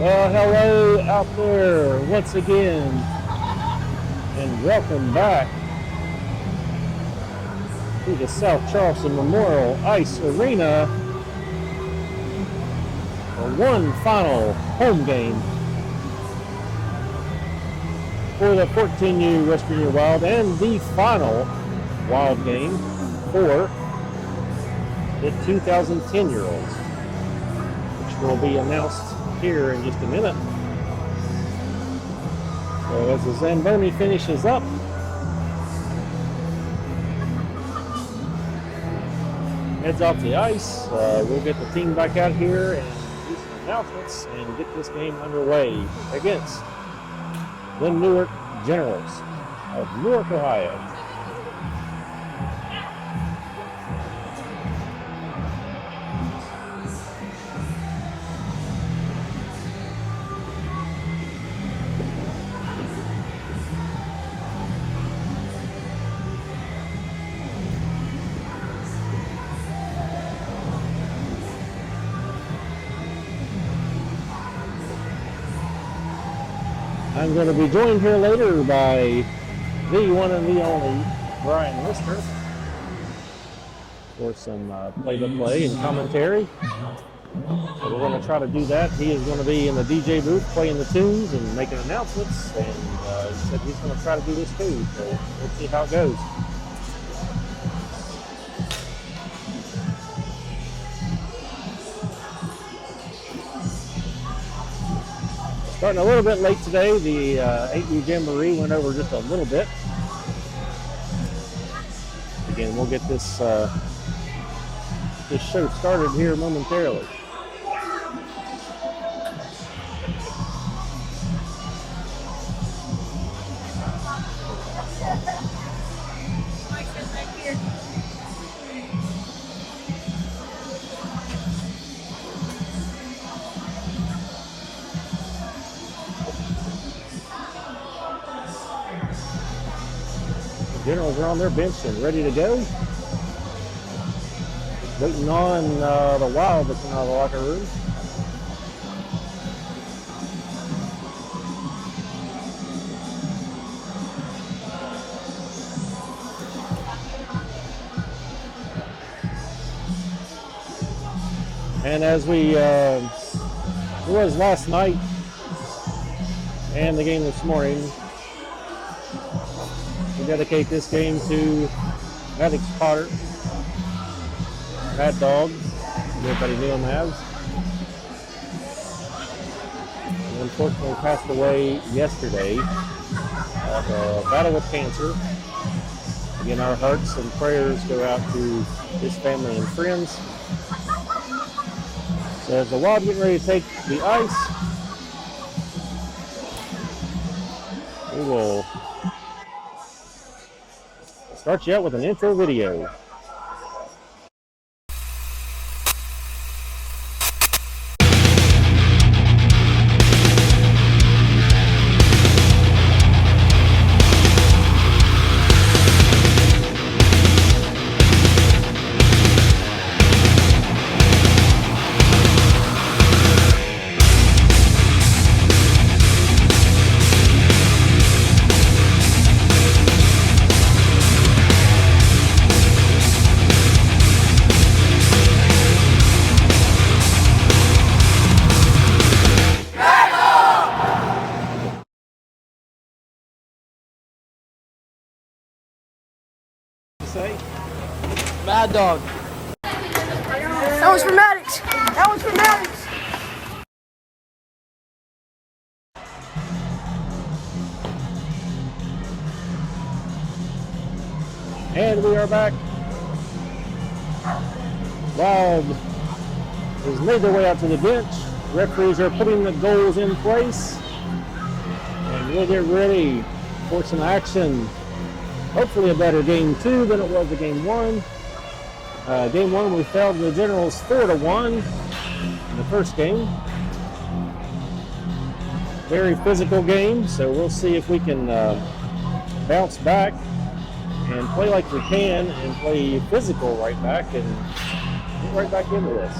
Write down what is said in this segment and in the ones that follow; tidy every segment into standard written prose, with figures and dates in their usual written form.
Well, hello out there once again, and welcome back to the South Charleston Memorial Ice Arena for one final home game for the 14U West Virginia Wild and the final Wild game for the 2010-year-olds, which will be announced here in just a minute. So as the Zamboni finishes up, heads off the ice, we'll get the team back out here and do some announcements and get this game underway against the Newark Generals of Newark, Ohio. I'm going to be joined here later by the one and the only Brian Lister for some play-by-play and commentary. So we're going to try to do that. He is going to be in the DJ booth playing the tunes and making announcements, and he said he's going to try to do this too, so we'll see how it goes. Starting a little bit late today, the 8U Jamboree went over just a little bit. Again, we'll get this show started here momentarily. Generals are on their bench and ready to go. Waiting on the Wild to come out of the locker room. And as we was last night and the game this morning, we dedicate this game to Maddox Potter, Mad Dog, everybody knew him as. He unfortunately passed away yesterday of a battle with cancer. Again, our hearts and prayers go out to his family and friends. So as the Wild getting ready to take the ice, we will start you out with an intro video. Say? Mad Dog. That was for Maddox. That was for Maddox. And we are back. Wild has made their way out to the bench. Referees are putting the goals in place. And we'll get ready for some action. Hopefully a better game 2 than it was the game 1. Game 1 we fell to the Generals 4-1 in the first game. Very physical game, so we'll see if we can bounce back and play like we can and play physical right back and get right back into this.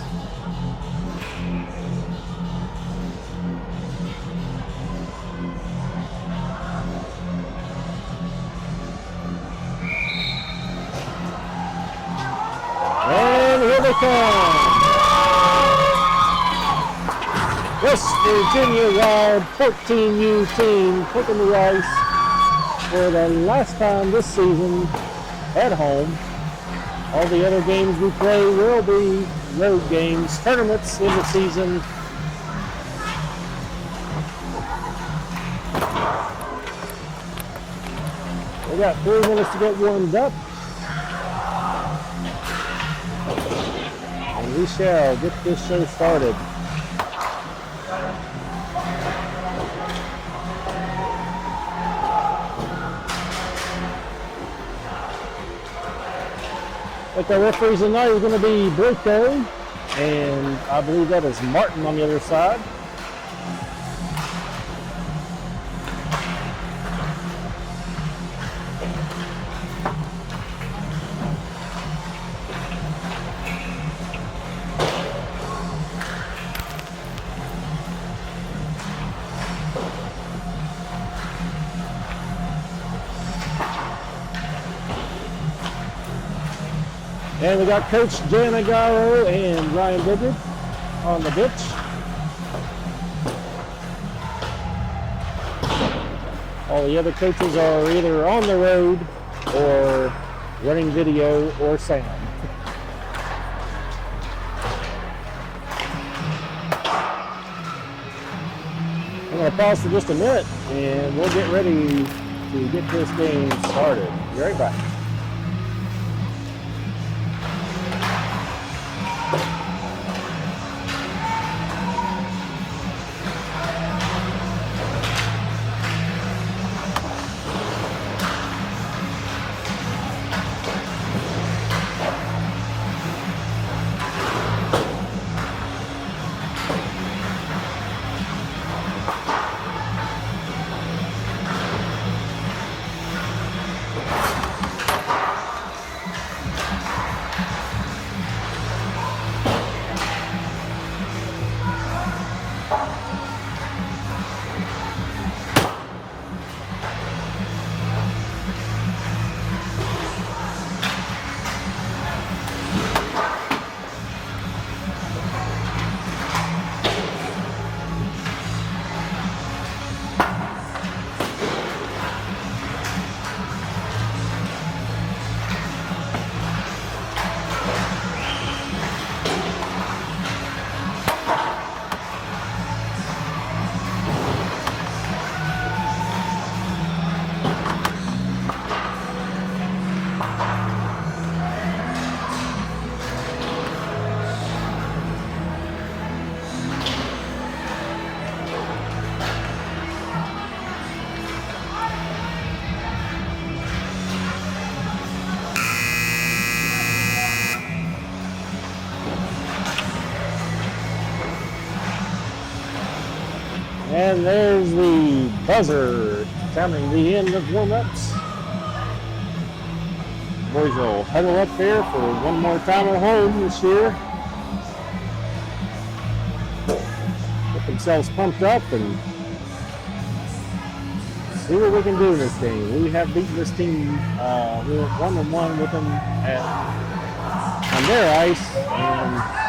outcome. West Virginia Wild 14U team taking the ice for the last time this season at home. All the other games we play will be road games, tournaments in the season. We got 3 minutes to get warmed up. And we shall get this show started. But the referees tonight is going to be Brico, and I believe that is Martin on the other side. And we got Coach Janagaro and Ryan Biggert on the pitch. All the other coaches are either on the road or running video or sound. I'm going to pause for just a minute and we'll get ready to get this game started. Be right back. And there's the buzzer counting the end of warm-ups. Boys will huddle up there for one more time at home this year. Get themselves pumped up and see what we can do in this game. We have beaten this team. We were 1-1 with them on their ice. And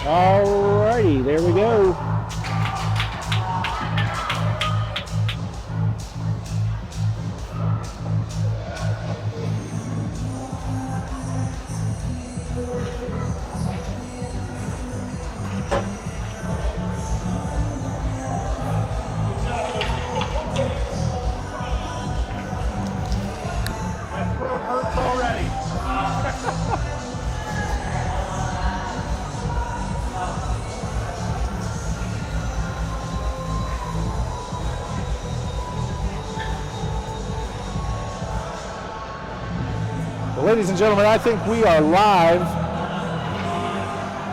Alrighty, there we go. Hurts already. Well, ladies and gentlemen, I think we are live,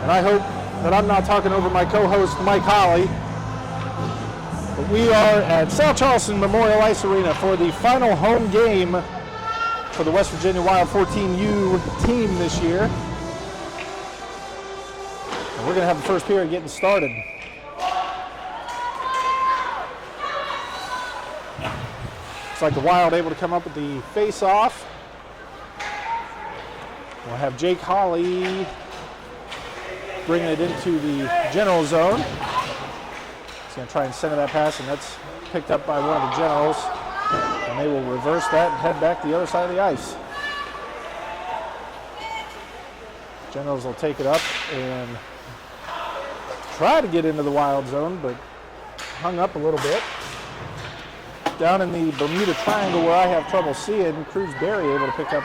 and I hope that I'm not talking over my co-host Mike Holly. But we are at South Charleston Memorial Ice Arena for the final home game for the West Virginia Wild 14U team this year. And we're going to have the first period getting started. Looks like the Wild able to come up with the face-off. We'll have Jake Holly bringing it into the general zone. He's going to try and center that pass, and that's picked up by one of the generals. And they will reverse that and head back to the other side of the ice. Generals will take it up and try to get into the Wild zone, but hung up a little bit. Down in the Bermuda Triangle where I have trouble seeing, Cruz Berry able to pick up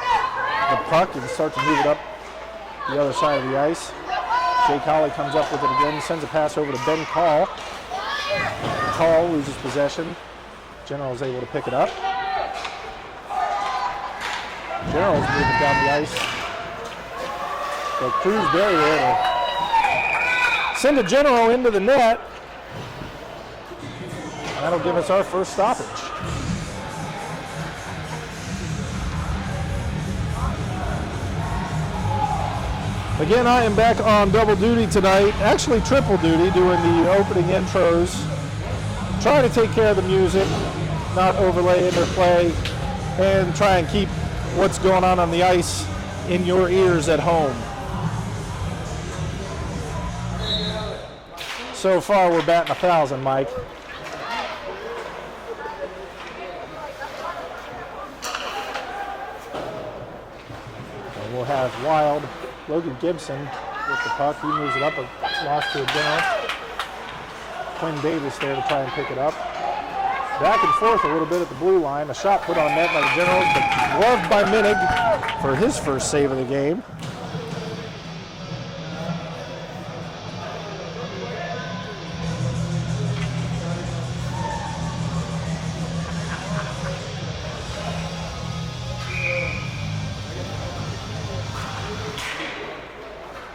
the puck and start to move it up the other side of the ice. Jake Holly comes up with it again, sends a pass over to Ben Call. Call loses possession. General is able to pick it up. General's moving down the ice. So Cruz Berry there to send a General into the net. That'll give us our first stoppage. Again, I am back on double duty tonight, actually triple duty, doing the opening intros, trying to take care of the music, not overlay interplay, and try and keep what's going on the ice in your ears at home. So far, we're batting 1,000, Mike. And we'll have Wild. Logan Gibson with the puck. He moves it up, a loss to a General. Quinn Davis there to try and pick it up. Back and forth a little bit at the blue line. A shot put on net by the Generals, but gloved by Minig for his first save of the game.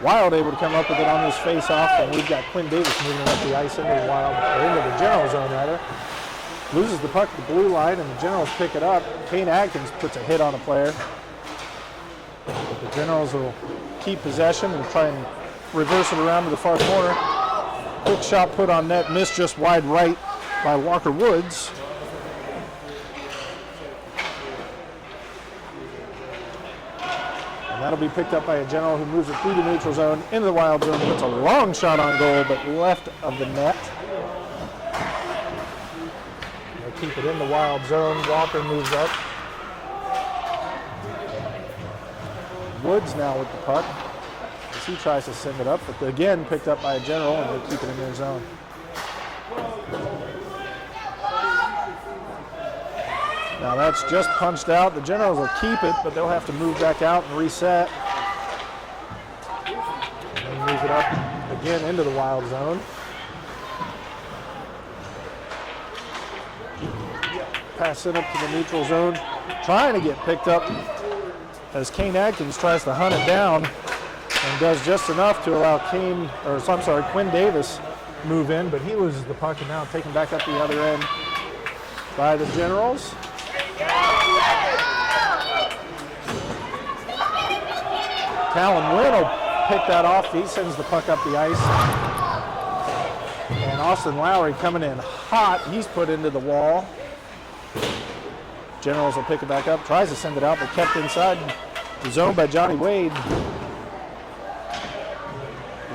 Wild able to come up with it on this face-off, and we've got Quinn Davis moving up the ice into the Wild, or into the General zone rather. Loses the puck at the blue line, and the Generals pick it up. Kane Atkins puts a hit on a player. But the Generals will keep possession and try and reverse it around to the far corner. Quick shot put on net, missed just wide right by Walker Woods. And that'll be picked up by a General who moves it through the neutral zone into the Wild zone. Puts a long shot on goal, but left of the net. They'll keep it in the Wild zone. Walker moves up. Woods now with the puck as he tries to send it up, but again picked up by a General, and they keep it in their zone. Now that's just punched out. The Generals will keep it, but they'll have to move back out and reset. And move it up again into the Wild zone. Pass it up to the neutral zone. Trying to get picked up as Kane Atkins tries to hunt it down and does just enough to allow Quinn Davis move in, but he loses the puck and now taken back up the other end by the Generals. Talon Wynn will pick that off. He sends the puck up the ice. And Austin Lowry coming in hot. He's put into the wall. Generals will pick it back up. Tries to send it out, but kept inside the zone by Johnny Wade.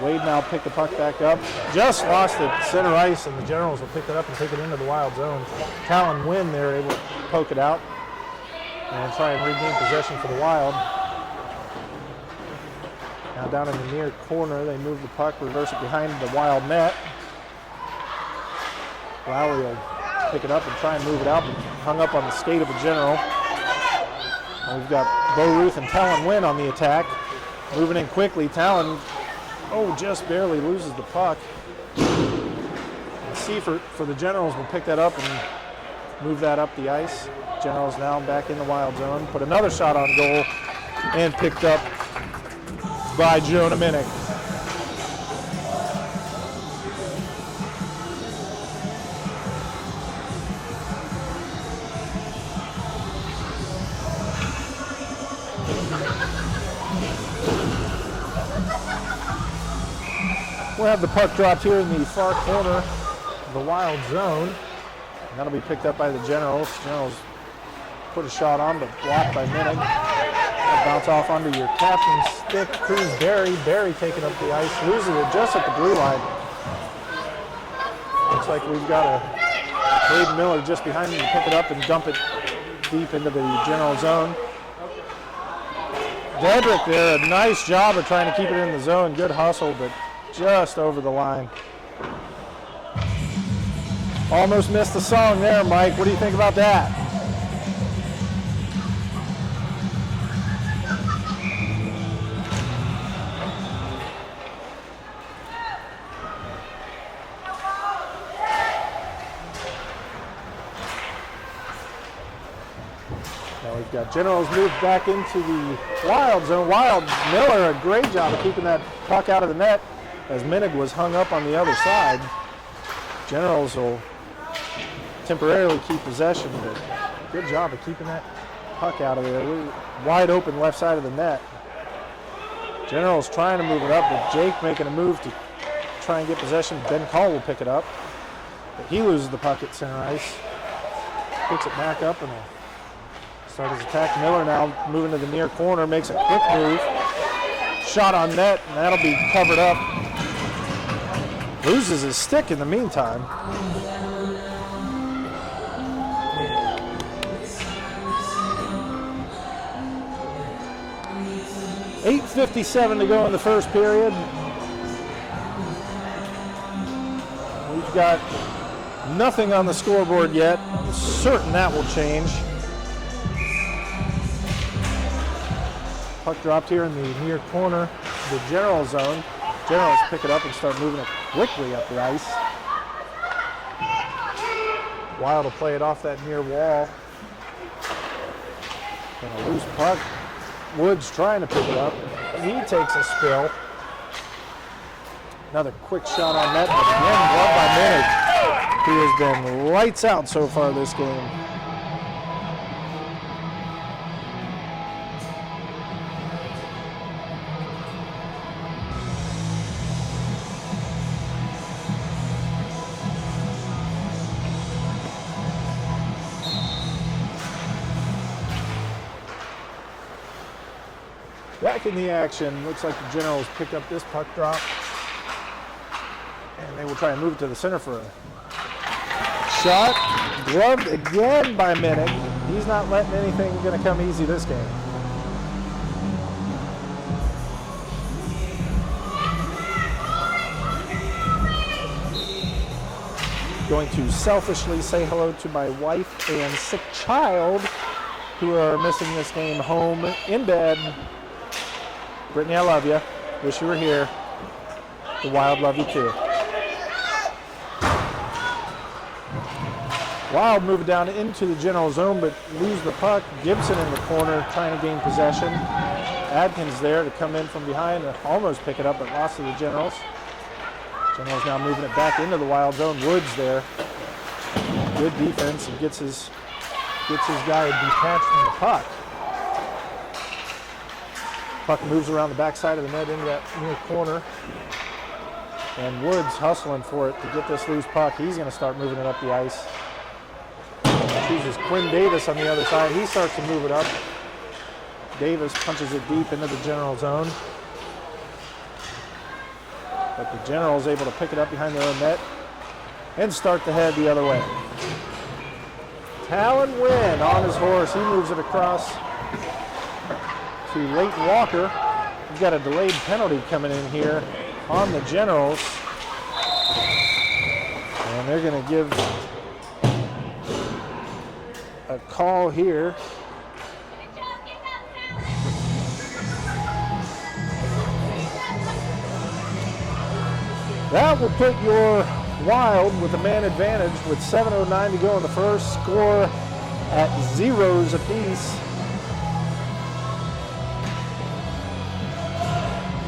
Wade now pick the puck back up. Just lost it center ice, and the Generals will pick it up and take it into the Wild zone. Talon Wynn there able to poke it out and try and regain possession for the Wild. Now down in the near corner, they move the puck, reverse it behind the Wild net. Lowry will pick it up and try and move it out, but hung up on the skate of a General. And we've got Bo Ruth and Talon Wynn on the attack. Moving in quickly, Talon, just barely loses the puck. And Seifert for the Generals will pick that up and move that up the ice. Generals now back in the Wild zone. Put another shot on goal and picked up by Jonah Minnick. We'll have the puck dropped here in the far corner of the Wild zone. And that'll be picked up by the Generals. Generals put a shot on, but blocked by Minnick. That'll bounce off under your captain's stick. Cruz Berry. Berry taking up the ice. Loses it just at the blue line. Looks like we've got a Braden Miller just behind him to pick it up and dump it deep into the General zone. Dedrick there, a nice job of trying to keep it in the zone. Good hustle, but just over the line. Almost missed the song there, Mike. What do you think about that? Now we've got Generals moved back into the Wild zone. Wild, Miller, a great job of keeping that puck out of the net as Minnick was hung up on the other side. Generals will temporarily keep possession, but good job of keeping that puck out of there. Wide open left side of the net. Generals trying to move it up, but Jake making a move to try and get possession. Ben Call will pick it up, but he loses the puck at center ice. Picks it back up and will start his attack. Miller now moving to the near corner, makes a quick move. Shot on net, and that'll be covered up. Loses his stick in the meantime. .8:57 to go in the first period. We've got nothing on the scoreboard yet. I'm certain that will change. Puck dropped here in the near corner, the General zone. Generals pick it up and start moving it quickly up the ice. Wild will play it off that near wall. And a loose puck. Woods trying to pick it up. He takes a spill. Another quick shot on net, but again, glove by Minnick. He has been lights out so far this game. Back in the action, looks like the Generals pick up this puck drop, and they will try and move it to the center for a shot. Gloved again by Minnick. He's not letting anything going to come easy this game. Going to selfishly say hello to my wife and sick child who are missing this game home in bed. Brittany, I love you. Wish you were here. The Wild love you too. Wild move it down into the General zone, but lose the puck. Gibson in the corner trying to gain possession. Adkins there to come in from behind and almost pick it up, but lost to the Generals. Generals now moving it back into the Wild zone. Woods there. Good defense and gets his guy detached from the puck. Puck moves around the backside of the net into that near corner. And Woods hustling for it to get this loose puck. He's going to start moving it up the ice. Chooses Quinn Davis on the other side. He starts to move it up. Davis punches it deep into the General zone. But the General is able to pick it up behind their own net and start the head the other way. Talon Wynn on his horse. He moves it across to Leighton Walker. We've got a delayed penalty coming in here on the Generals. And they're going to give a call here. That will put your Wild with a man advantage with 7:09 to go in the first. Score at 0s apiece.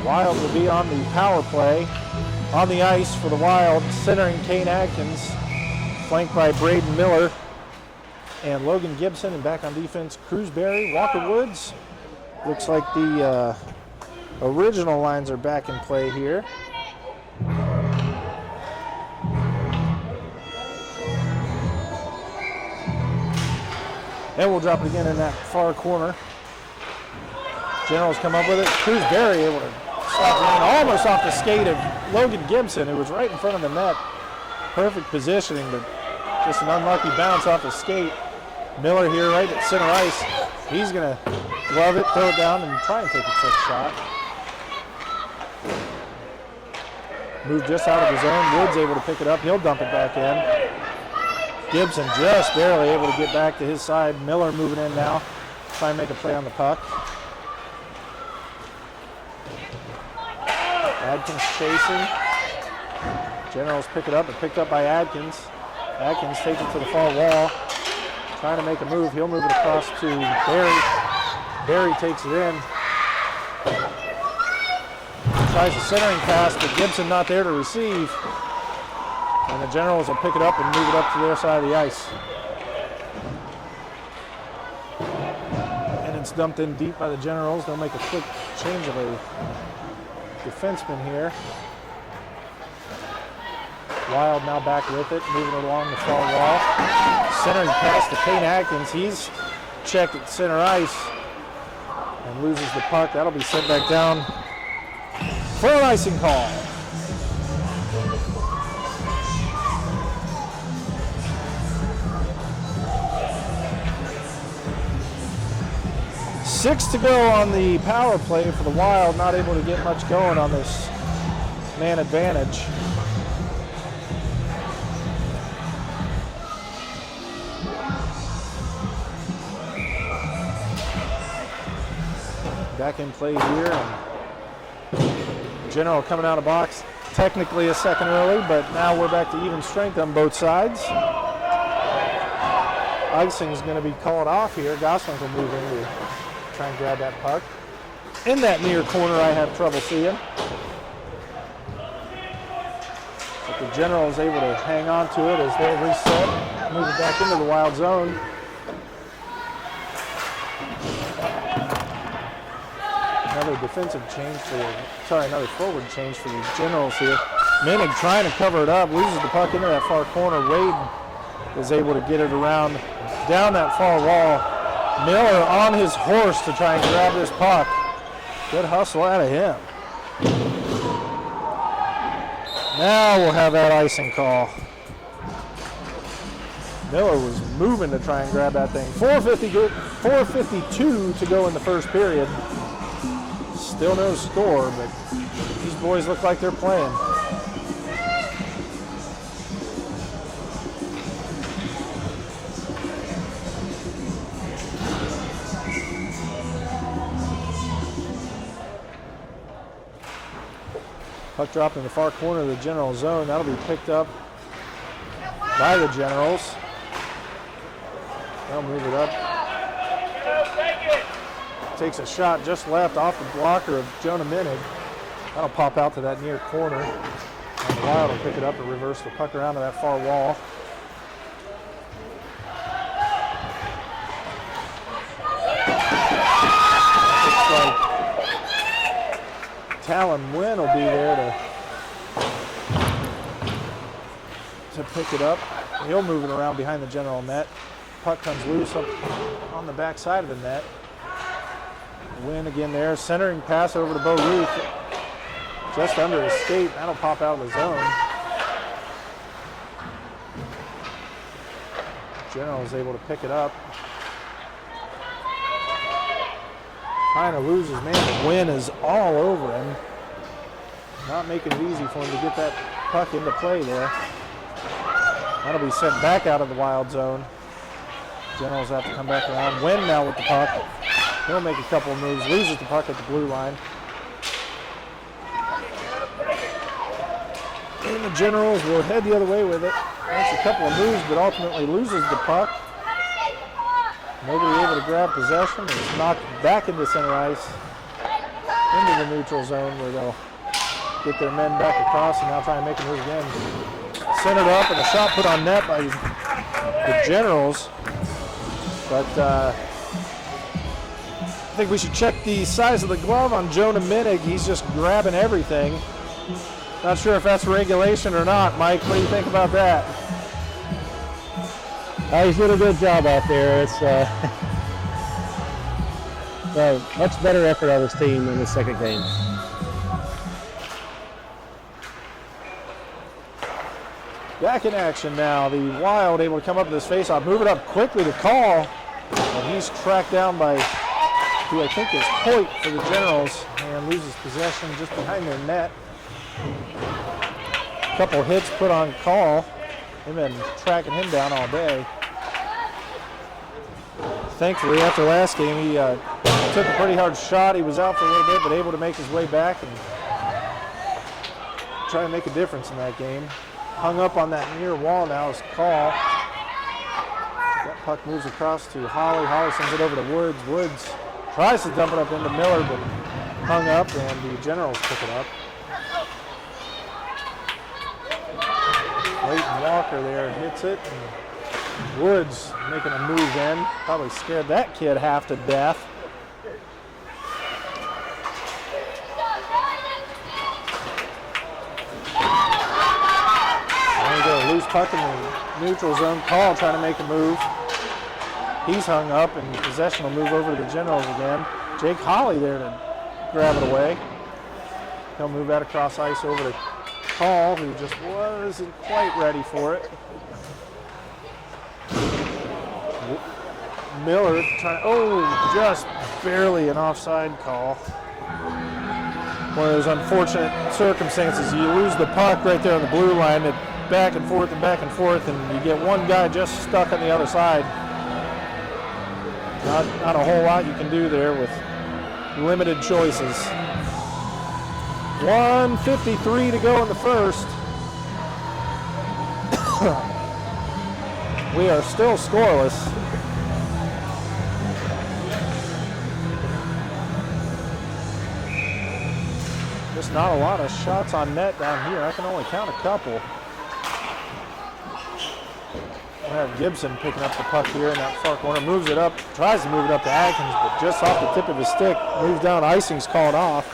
Wild will be on the power play. On the ice for the Wild, centering Kane Atkins, flanked by Braden Miller and Logan Gibson, and back on defense, Crewsbury, Walker Woods. Looks like the original lines are back in play here. And we'll drop it again in that far corner. Generals come up with it. Crewsbury able to stop it in almost off the skate of Logan Gibson, who was right in front of the net. Perfect positioning, but just an unlucky bounce off the skate. Miller here right at center ice. He's going to glove it, throw it down, and try and take a quick shot. Move just out of his own. Woods able to pick it up. He'll dump it back in. Gibson just barely able to get back to his side. Miller moving in now. Try and make a play on the puck. Adkins chasing. Generals pick it up, but picked up by Adkins. Adkins takes it to the far wall. Trying to make a move. He'll move it across to Barry. Barry takes it in. Tries a centering pass, but Gibson not there to receive. And the Generals will pick it up and move it up to their side of the ice. And it's dumped in deep by the Generals. They'll make a quick change of a defenseman here. Wild now back with it, moving it along the far wall. Centering pass to Kane Atkins. He's checked at center ice and loses the puck. That'll be sent back down for an icing call. Six to go on the power play for the Wild. Not able to get much going on this man advantage. Back in play here. And General coming out of box. Technically a second early, but now we're back to even strength on both sides. Icing is going to be called off here. Gosling will move in to try and grab that puck. In that near corner I have trouble seeing. But the Generals able to hang on to it as they'll reset, move it back into the wild zone. Another defensive change another forward change for the Generals here. Menig trying to cover it up, loses the puck into that far corner. Wade is able to get it around down that far wall. Miller on his horse to try and grab this puck. Good hustle out of him. Now we'll have that icing call. Miller was moving to try and grab that thing. 4:52 to go in the first period. Still no score, but these boys look like they're playing. Puck dropped in the far corner of the General zone. That'll be picked up by the Generals. They'll move it up. Takes a shot just left off the blocker of Jonah Menig. That'll pop out to that near corner. And the Wild will pick it up and reverse the puck around to that far wall. Looks like Talon Wynn will be there to pick it up. He'll move it around behind the General net. Puck comes loose up on the back side of the net. Win again there, centering pass over to Bo Ruth, just under his skate. That'll pop out of the zone. General is able to pick it up. Trying to lose his man, but Win is all over him. Not making it easy for him to get that puck into play there. That'll be sent back out of the Wild zone. Generals have to come back around. Win now with the puck. He'll make a couple of moves, loses the puck at the blue line. And the Generals will head the other way with it. Makes a couple of moves, but ultimately loses the puck. Nobody able to grab possession. It's knocked back into center ice, into the neutral zone where they'll get their men back across and now try and make a move again. Centered up and a shot put on net by the Generals. But I think we should check the size of the glove on Jonah Menig. He's just grabbing everything. Not sure if that's regulation or not. Mike, what do you think about that? He's doing a good job out there. It's a much better effort out of his team in the second game. Back in action now. The Wild able to come up to this faceoff, move it up quickly to Call. And he's tracked down by who I think is Hoyt for the Generals and loses possession just behind their net. A couple hits put on Call. They've been tracking him down all day. Thankfully, after last game, he took a pretty hard shot. He was out for a little bit, but able to make his way back and try to make a difference in that game. Hung up on that near wall now is Call. That puck moves across to Holly. Holly sends it over to Woods. Woods tries to dump it up into Miller, but hung up, and the Generals pick it up. Leighton Walker there hits it. And Woods making a move in. Probably scared that kid half to death. There we go, loose puck in the neutral zone. Call trying to make a move. He's hung up, and possession will move over to the Generals again. Jake Holly there to grab it away. He'll move that across ice over to Call, who just wasn't quite ready for it. Miller trying, just barely an offside call. One of those unfortunate circumstances. You lose the puck right there on the blue line, and back and forth, and you get one guy just stuck on the other side. Not a whole lot you can do there with limited choices. 1:53 to go in the first. We are still scoreless. Just not a lot of shots on net down here. I can only count a couple. have Gibson picking up the puck here in that far corner. Moves it up, tries to move it up to Atkins, but just off the tip of his stick. Moves down, icing's called off.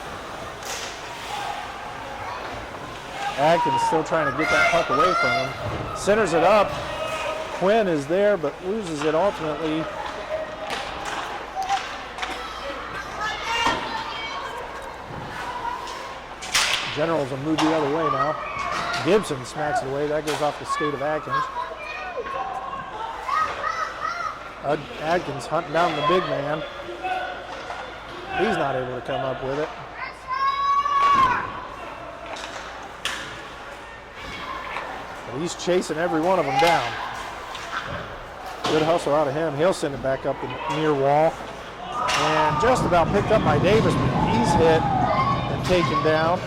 Atkins still trying to get that puck away from him. Centers it up. Quinn is there, but loses it ultimately. Generals will move the other way now. Gibson smacks it away. That goes off the skate of Atkins. Atkins hunting down the big man. He's not able to come up with it. But he's chasing every one of them down. Good hustle out of him. He'll send it back up the near wall. And just about picked up by Davis, but he's hit and taken down.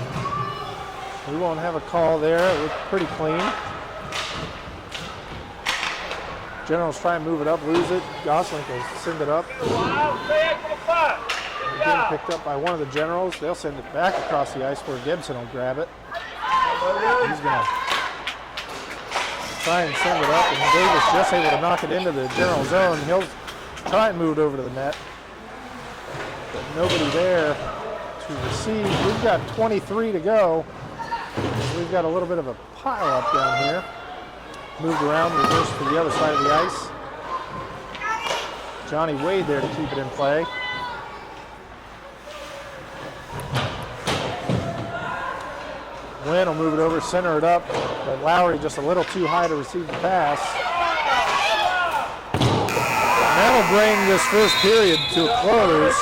We won't have a call there. It looked pretty clean. Generals try and move it up, lose it. Gosling will send it up. Again, picked up by one of the Generals. They'll send it back across the ice where Gibson will grab it. He's going to try and send it up, and Davis just able to knock it into the General zone. He'll try and move it over to the net. But nobody there to receive. We've got 23 to go. We've got a little bit of a pile up down here. Moved around, reversed to the other side of the ice. Johnny Wade there to keep it in play. Wynn will move it over, center it up, but Lowry just a little too high to receive the pass. And that'll bring this first period to a close.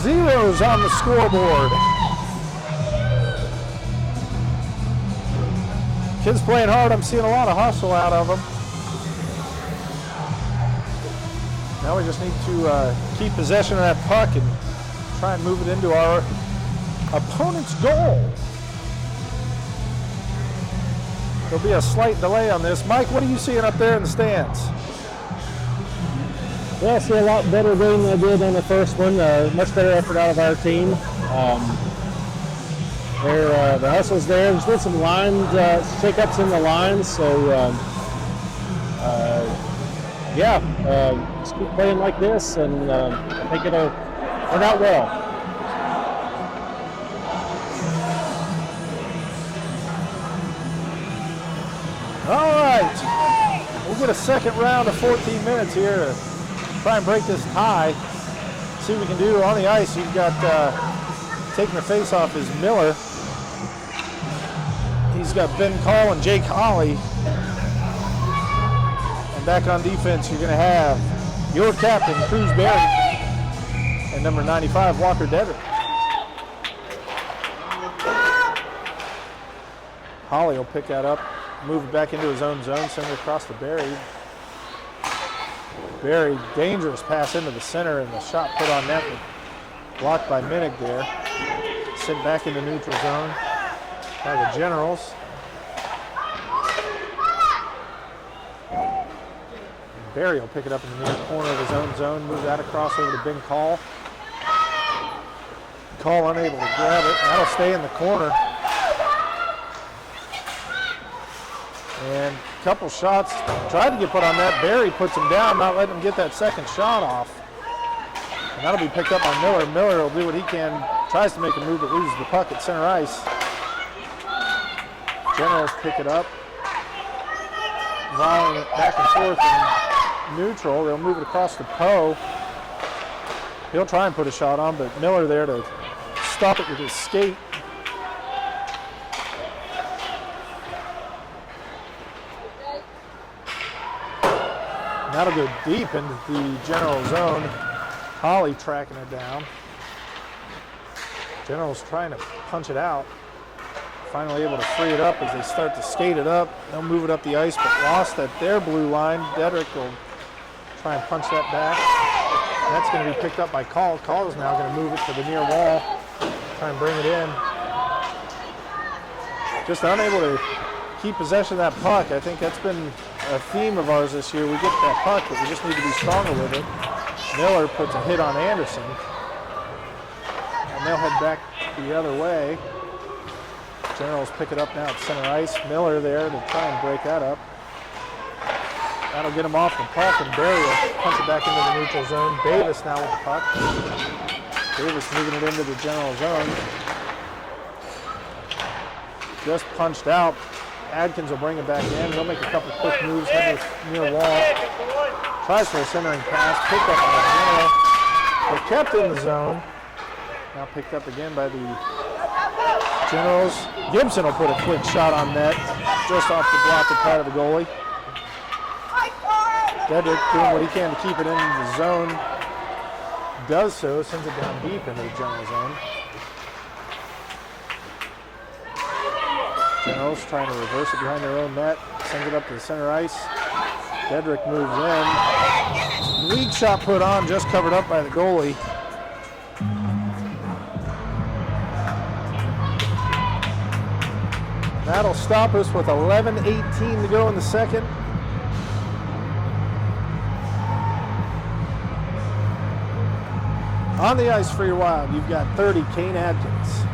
Zeros on the scoreboard. Kids playing hard. I'm seeing a lot of hustle out of them. Now we just need to keep possession of that puck and try and move it into our opponent's goal. There'll be a slight delay on this. Mike, what are you seeing up there in the stands? Well, I see a lot better game than I did on the first one. Much better effort out of our team. The hustle's there. There's been some shake-ups in the lines, so just keep playing like this, and I think it'll turn out well. All right, we'll get a second round of 14 minutes here to try and break this tie. See what we can do on the ice. You've got taking the face off is Miller. He's got Ben Call and Jake Holly. And back on defense, you're going to have your captain, Cruz Berry, and number 95, Walker Dedrick. Holly will pick that up, move it back into his own zone, send it across to Berry. Very dangerous pass into the center, and the shot put on net, blocked by Minnick there. Sent back into neutral zone by the Generals. And Barry will pick it up in the near corner of his own zone, move that across over to Ben Call. Call unable to grab it. That'll stay in the corner. And a couple shots tried to get put on that. Barry puts him down, not letting him get that second shot off. And that'll be picked up by Miller. Miller will do what he can, tries to make a move, but loses the puck at center ice. Generals pick it up. Volleying it back and forth in neutral. They'll move it across to Poe. He'll try and put a shot on, but Miller there to stop it with his skate. That'll go deep into the General zone. Holly tracking it down. General's trying to punch it out. Finally able to free it up as they start to skate it up. They'll move it up the ice, but lost at their blue line. Dedrick will try and punch that back. And that's going to be picked up by Call. Call is now going to move it to the near wall. Try and bring it in. Just unable to keep possession of that puck. I think that's been a theme of ours this year. We get that puck, but we just need to be stronger with it. Miller puts a hit on Anderson. And they'll head back the other way. Generals pick it up now at center ice. Miller there to try and break that up. That'll get him off the puck, and Barry will punch it back into the neutral zone. Davis now with the puck. Davis moving it into the general zone. Just punched out. Adkins will bring it back in. He'll make a couple quick moves, head near wall. Tries for a centering pass, picked up by the General. But kept in the zone. Now picked up again by the Generals. Gibson will put a quick shot on net, just off the blocked pad of the goalie. Dedrick doing what he can to keep it in the zone. Does so, sends it down deep into the general zone. Generals trying to reverse it behind their own net. Sends it up to the center ice. Dedrick moves in. Weak shot put on, just covered up by the goalie. That'll stop us with 11:18 to go in the second. On the ice for your Wild, you've got 30, Kane Adkins.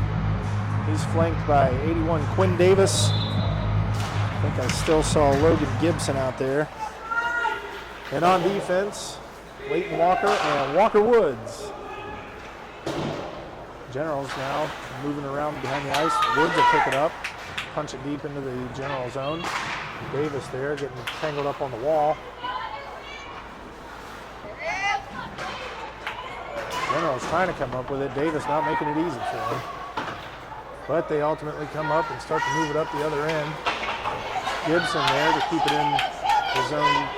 He's flanked by 81, Quinn Davis. I think I still saw Logan Gibson out there. And on defense, Leighton Walker and Walker Woods. Generals now moving around behind the ice. Woods will pick it up, punch it deep into the general zone. Davis there getting tangled up on the wall. Generals trying to come up with it. Davis not making it easy for him. But they ultimately come up and start to move it up the other end. Gibson there to keep it in the zone,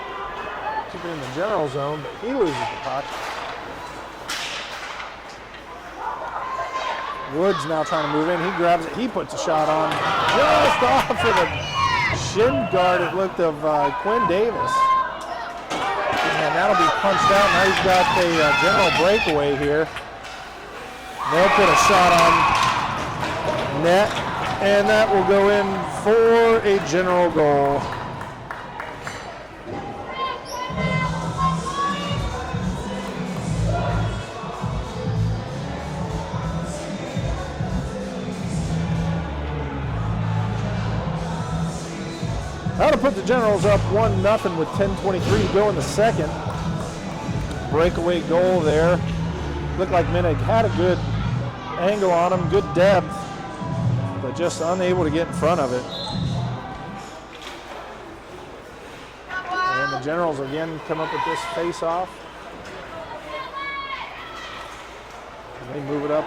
keep it in the general zone, but he loses the puck. Woods now trying to move in. He grabs it. He puts a shot on just off of the shin guard, it looked, of Quinn Davis. And that'll be punched out. Now he's got a general breakaway here. They'll put a shot on net, and that will go in for a general goal. That'll put the Generals up 1-0 with 10:23 to go in the second. Breakaway goal there. Looked like Minig had a good angle on him, good depth, but just unable to get in front of it. And the Generals again come up with this face-off. And they move it up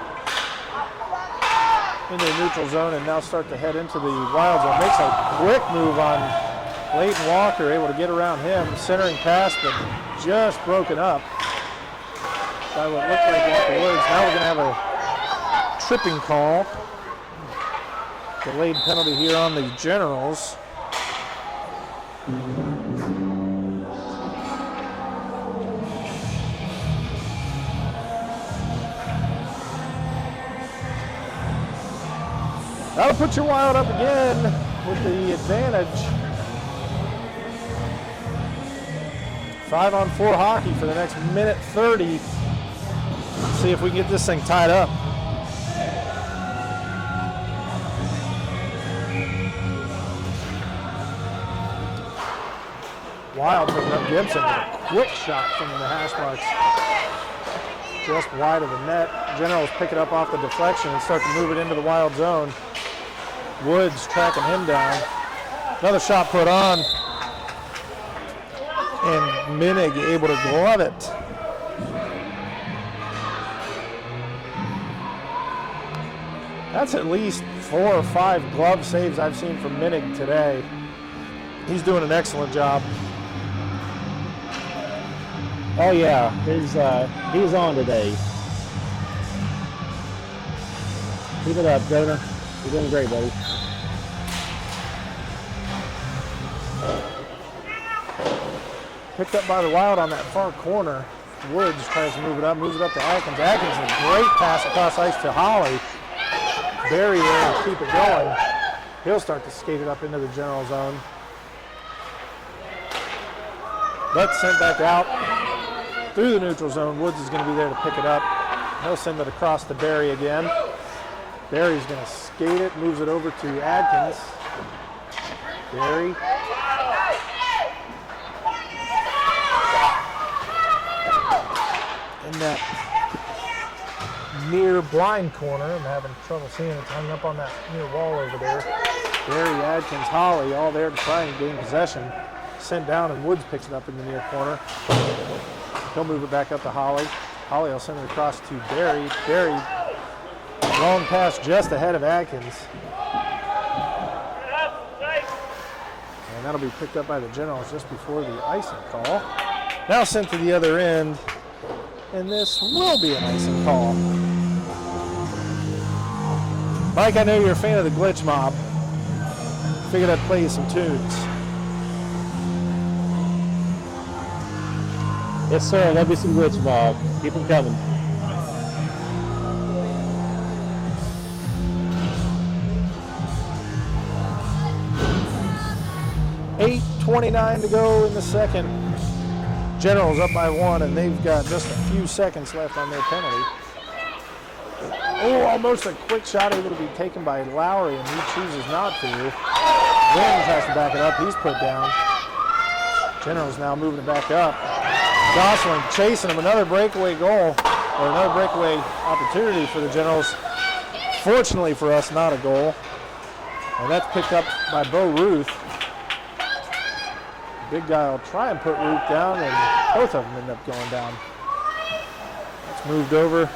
into the neutral zone and now start to head into the Wild zone. Makes a quick move on Leighton Walker, able to get around him. Centering pass, but just broken up by what looked like Walker Woods. Now we're going to have a tripping call. Delayed penalty here on the Generals. That'll put your Wild up again with the advantage. 5-on-4 hockey for the next minute 30. Let's see if we can get this thing tied up. Wild picking up Gibson with a quick shot from the hash marks. Just wide of the net. Generals pick it up off the deflection and start to move it into the Wild zone. Woods tracking him down. Another shot put on. And Minig able to glove it. That's at least 4 or 5 glove saves I've seen from Minig today. He's doing an excellent job. Oh yeah, he's on today. Keep it up, Jonah. You're doing great, buddy. Picked up by the Wild on that far corner. Woods tries to move it up, moves it up to Atkins. Atkins, a great pass across ice to Holly. Barry there to keep it going. He'll start to skate it up into the general zone. But sent back out through the neutral zone. Woods is going to be there to pick it up. He'll send it across to Barry again. Barry's going to skate it, moves it over to Adkins. Barry. In that near blind corner, I'm having trouble seeing it. It's hung up on that near wall over there. Barry, Adkins, Holly, all there to try and gain possession. Sent down, and Woods picks it up in the near corner. He'll move it back up to Holly. Holly will send it across to Barry. Barry, long pass just ahead of Adkins. And that'll be picked up by the Generals just before the icing call. Now sent to the other end, and this will be an icing call. Mike, I know you're a fan of the Glitch Mob. Figured I'd play you some tunes. Yes, sir. That'd be some glitch, Bob. Keep them coming. .8:29 to go in the second. Generals up by 1, and they've got just a few seconds left on their penalty. Oh, almost a quick shot able to be taken by Lowry, and he chooses not to. Williams has to back it up. He's put down. Generals now moving it back up. Gosling chasing him. Another breakaway goal, or another breakaway opportunity for the Generals. Fortunately for us, not a goal. And that's picked up by Bo Ruth. The big guy will try and put Ruth down, and both of them end up going down. It's moved over.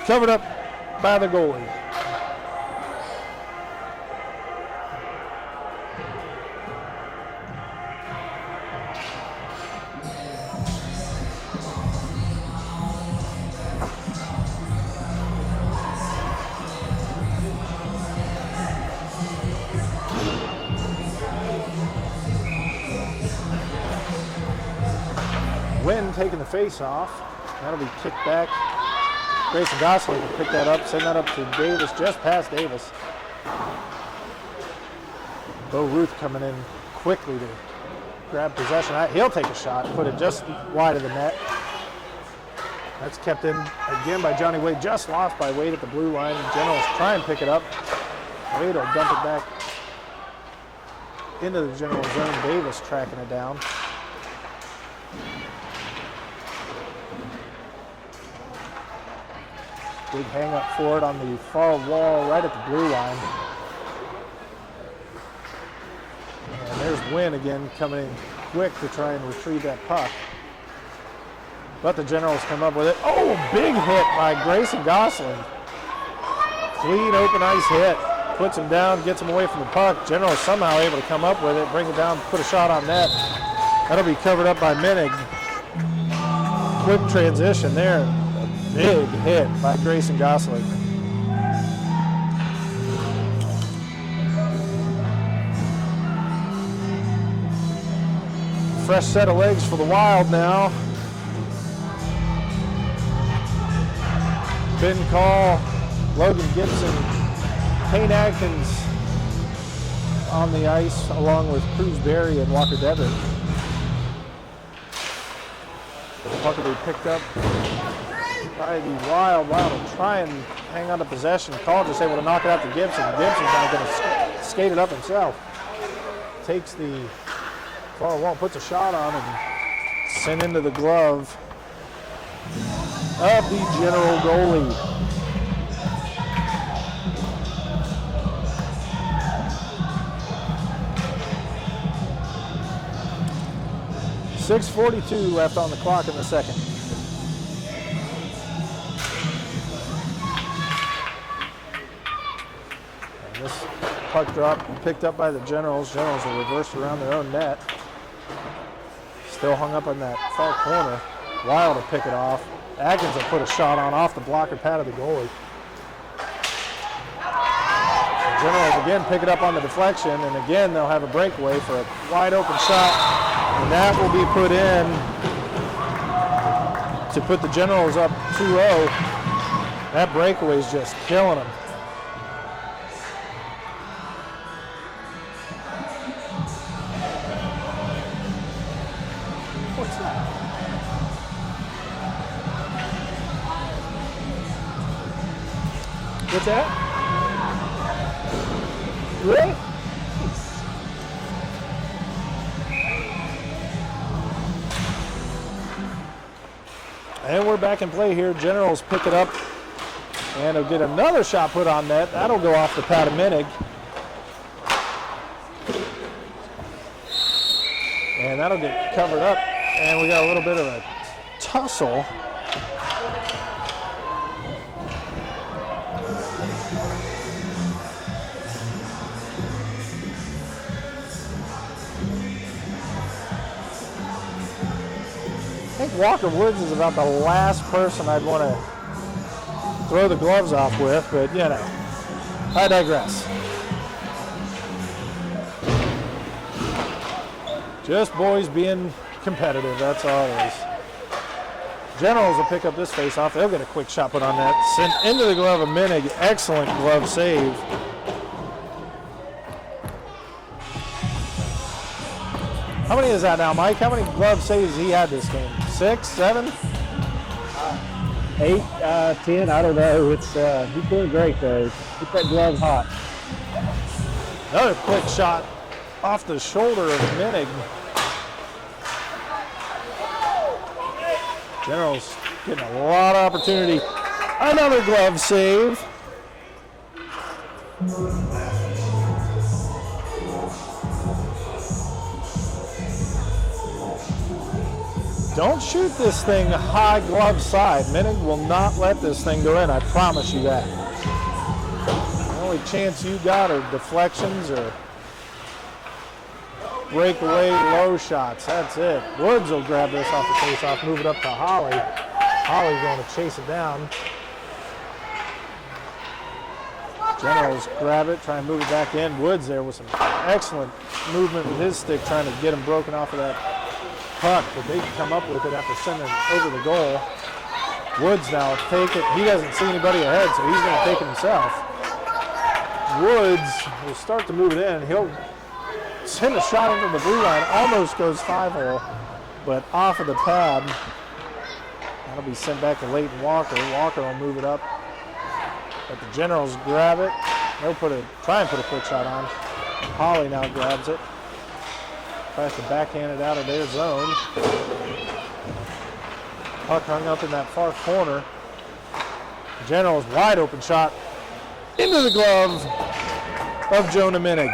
Covered up by the goalie. Wynn taking the face off. That'll be kicked back. Grayson Gosling can pick that up, send that up to Davis, just past Davis. Bo Ruth coming in quickly to grab possession. He'll take a shot, put it just wide of the net. That's kept in again by Johnny Wade, just lost by Wade at the blue line. Generals try and pick it up. Wade will dump it back into the General zone. Davis tracking it down. Big hang up for it on the far wall right at the blue line. And there's Wynn again coming in quick to try and retrieve that puck. But the Generals come up with it. Oh, big hit by Grayson Gosling. Clean open ice hit. Puts him down, gets him away from the puck. Generals somehow able to come up with it, bring it down, put a shot on net. That'll be covered up by Menig. Quick transition there. Big hit by Grayson Gosling. Fresh set of legs for the Wild now. Ben Call, Logan Gibson, Payne Atkins on the ice along with Cruz Berry and Walker Devitt. The puck will be picked up by the Wild. Wild will try and hang on to possession. Call just able to knock it out to Gibson. Gibson's now going to skate it up himself. Takes the far wall, puts a shot on, and sent into the glove of the General goalie. .6:42 left on the clock in the second. And this puck drop picked up by the Generals. Generals will reverse around their own net. Still hung up on that far corner. Wild will pick it off. Atkins will put a shot on off the blocker pad of the goalie. The Generals again pick it up on the deflection, and again they'll have a breakaway for a wide open shot, and that will be put in to put the Generals up 2-0. That breakaway is just killing them. What's that? What's that? Really? And we're back in play here. Generals pick it up, and they'll get another shot put on net. That'll go off the pad of Minig. And that'll get covered up, and we got a little bit of a tussle. I think Walker Woods is about the last person I'd want to throw the gloves off with, but you know, I digress. Just boys being competitive, that's all it is. Generals will pick up this face-off. They'll get a quick shot put on that. Sent into the glove of Minig. Excellent glove save. How many is that now, Mike? How many glove saves he had this game? 6, 7? 8, 10, I don't know. It's he's doing great though. Keep that glove hot. Another quick shot off the shoulder of Minig. Generals getting a lot of opportunity. Another glove save. Don't shoot this thing high glove side. Minig will not let this thing go in, I promise you that. The only chance you got are deflections or breakaway low shots. That's it. Woods will grab this off the face-off, move it up to Holly. Holly's going to chase it down. Generals grab it, try and move it back in. Woods there with some excellent movement with his stick, trying to get him broken off of that puck, but they can come up with it after sending it over the goal. Woods now take it. He doesn't see anybody ahead, so he's going to take it himself. Woods will start to move it in. He'll send a shot into the blue line, almost goes 5-hole, but off of the pad. That'll be sent back to Leighton Walker. Walker will move it up, but the Generals grab it. They'll try and put a quick shot on. Holly now grabs it. Tries to backhand it out of their zone. Puck hung up in that far corner. Generals wide open shot into the glove of Jonah Minig.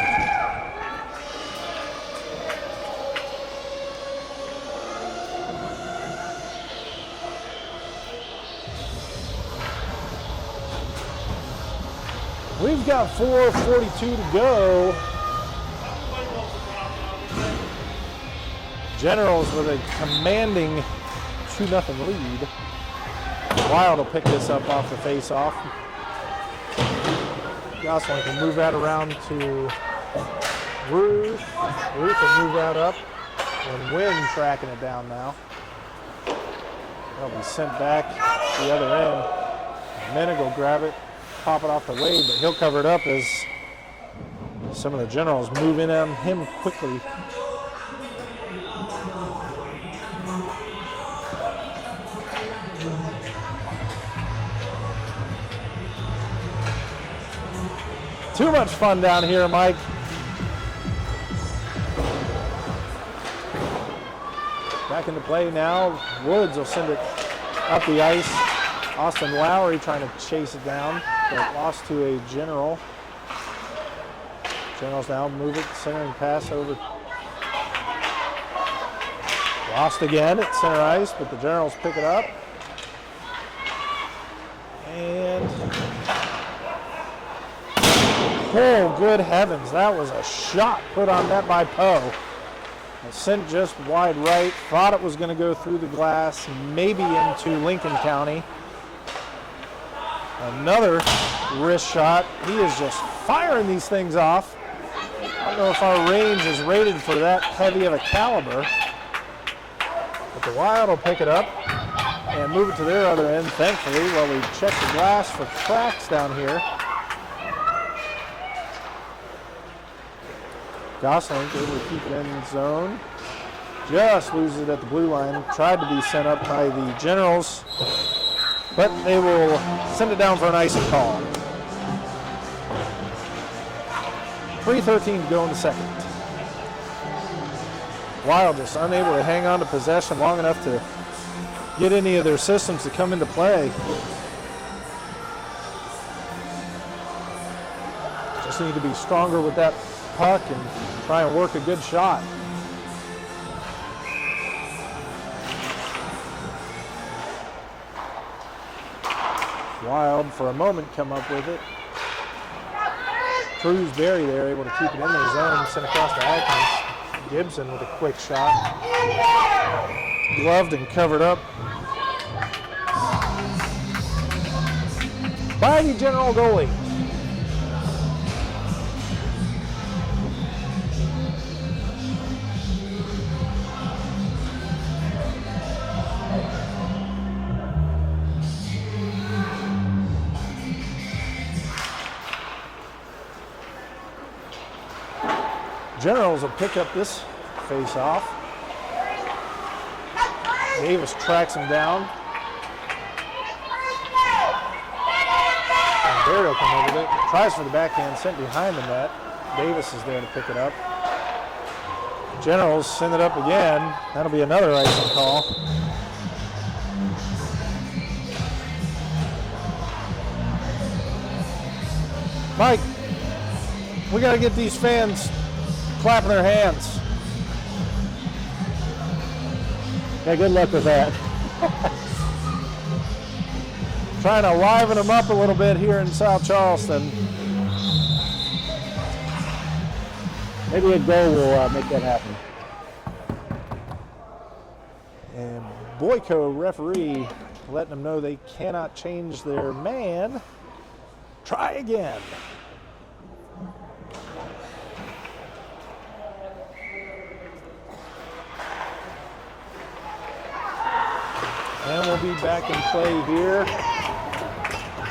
We've got 4:42 to go. Generals with a commanding 2-0 lead. Wild will pick this up off the face-off. Gosselin can move that around to Ruth. Ruth will move that up. And Wynn tracking it down now. That'll be sent back to the other end. Minig will grab it, pop it off the Wade, but he'll cover it up as some of the Generals move in on him quickly. Too much fun down here, Mike. Back into play now. Woods will send it up the ice. Austin Lowry trying to chase it down, but lost to a General. Generals now move it, centering pass over. Lost again at center ice, but the Generals pick it up. And oh, good heavens, that was a shot put on net by Poe. Sent just wide right, thought it was going to go through the glass, maybe into Lincoln County. Another wrist shot. He is just firing these things off. I don't know if our range is rated for that heavy of a caliber, but the Wild will pick it up and move it to their other end, thankfully, while we check the glass for cracks down here. Gosselin able to keep it in zone. Just loses it at the blue line. Tried to be sent up by the Generals, but they will send it down for an icing call. 3:13 to go in the second. Wild just unable to hang on to possession long enough to get any of their systems to come into play. Just need to be stronger with that puck and try and work a good shot. Wild for a moment come up with it. Cruz Berry there able to keep it in their zone, sent across to Atkins. Gibson with a quick shot. Gloved and covered up by the General goalie. Generals will pick up this face-off. Davis tracks him down. And Barry will come over with it. Tries for the backhand, sent behind the net. Davis is there to pick it up. Generals send it up again. That'll be another icing call. Mike, we got to get these fans clapping their hands. Yeah, good luck with that. Trying to liven them up a little bit here in South Charleston. Maybe a goal will make that happen. And Boyko referee letting them know they cannot change their man. Try again. And we'll be back in play here.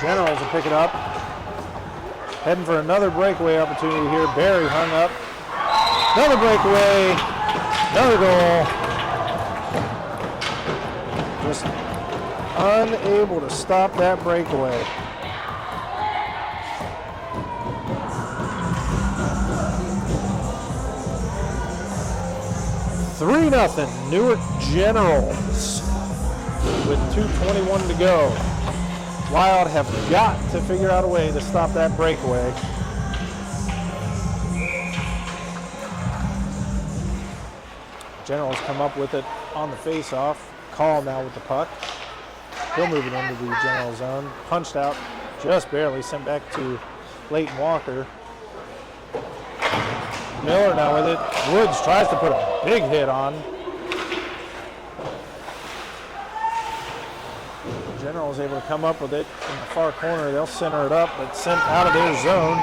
Generals will pick it up. Heading for another breakaway opportunity here. Barry hung up. Another breakaway. Another goal. Just unable to stop that breakaway. Three 0 Newark Generals. With 2:21 to go. Wild have got to figure out a way to stop that breakaway. Generals come up with it on the face-off. Call now with the puck. He'll move it into the General zone. Punched out, just barely sent back to Leighton Walker. Miller now with it. Woods tries to put a big hit on. Generals able to come up with it in the far corner. They'll center it up, but sent out of their zone.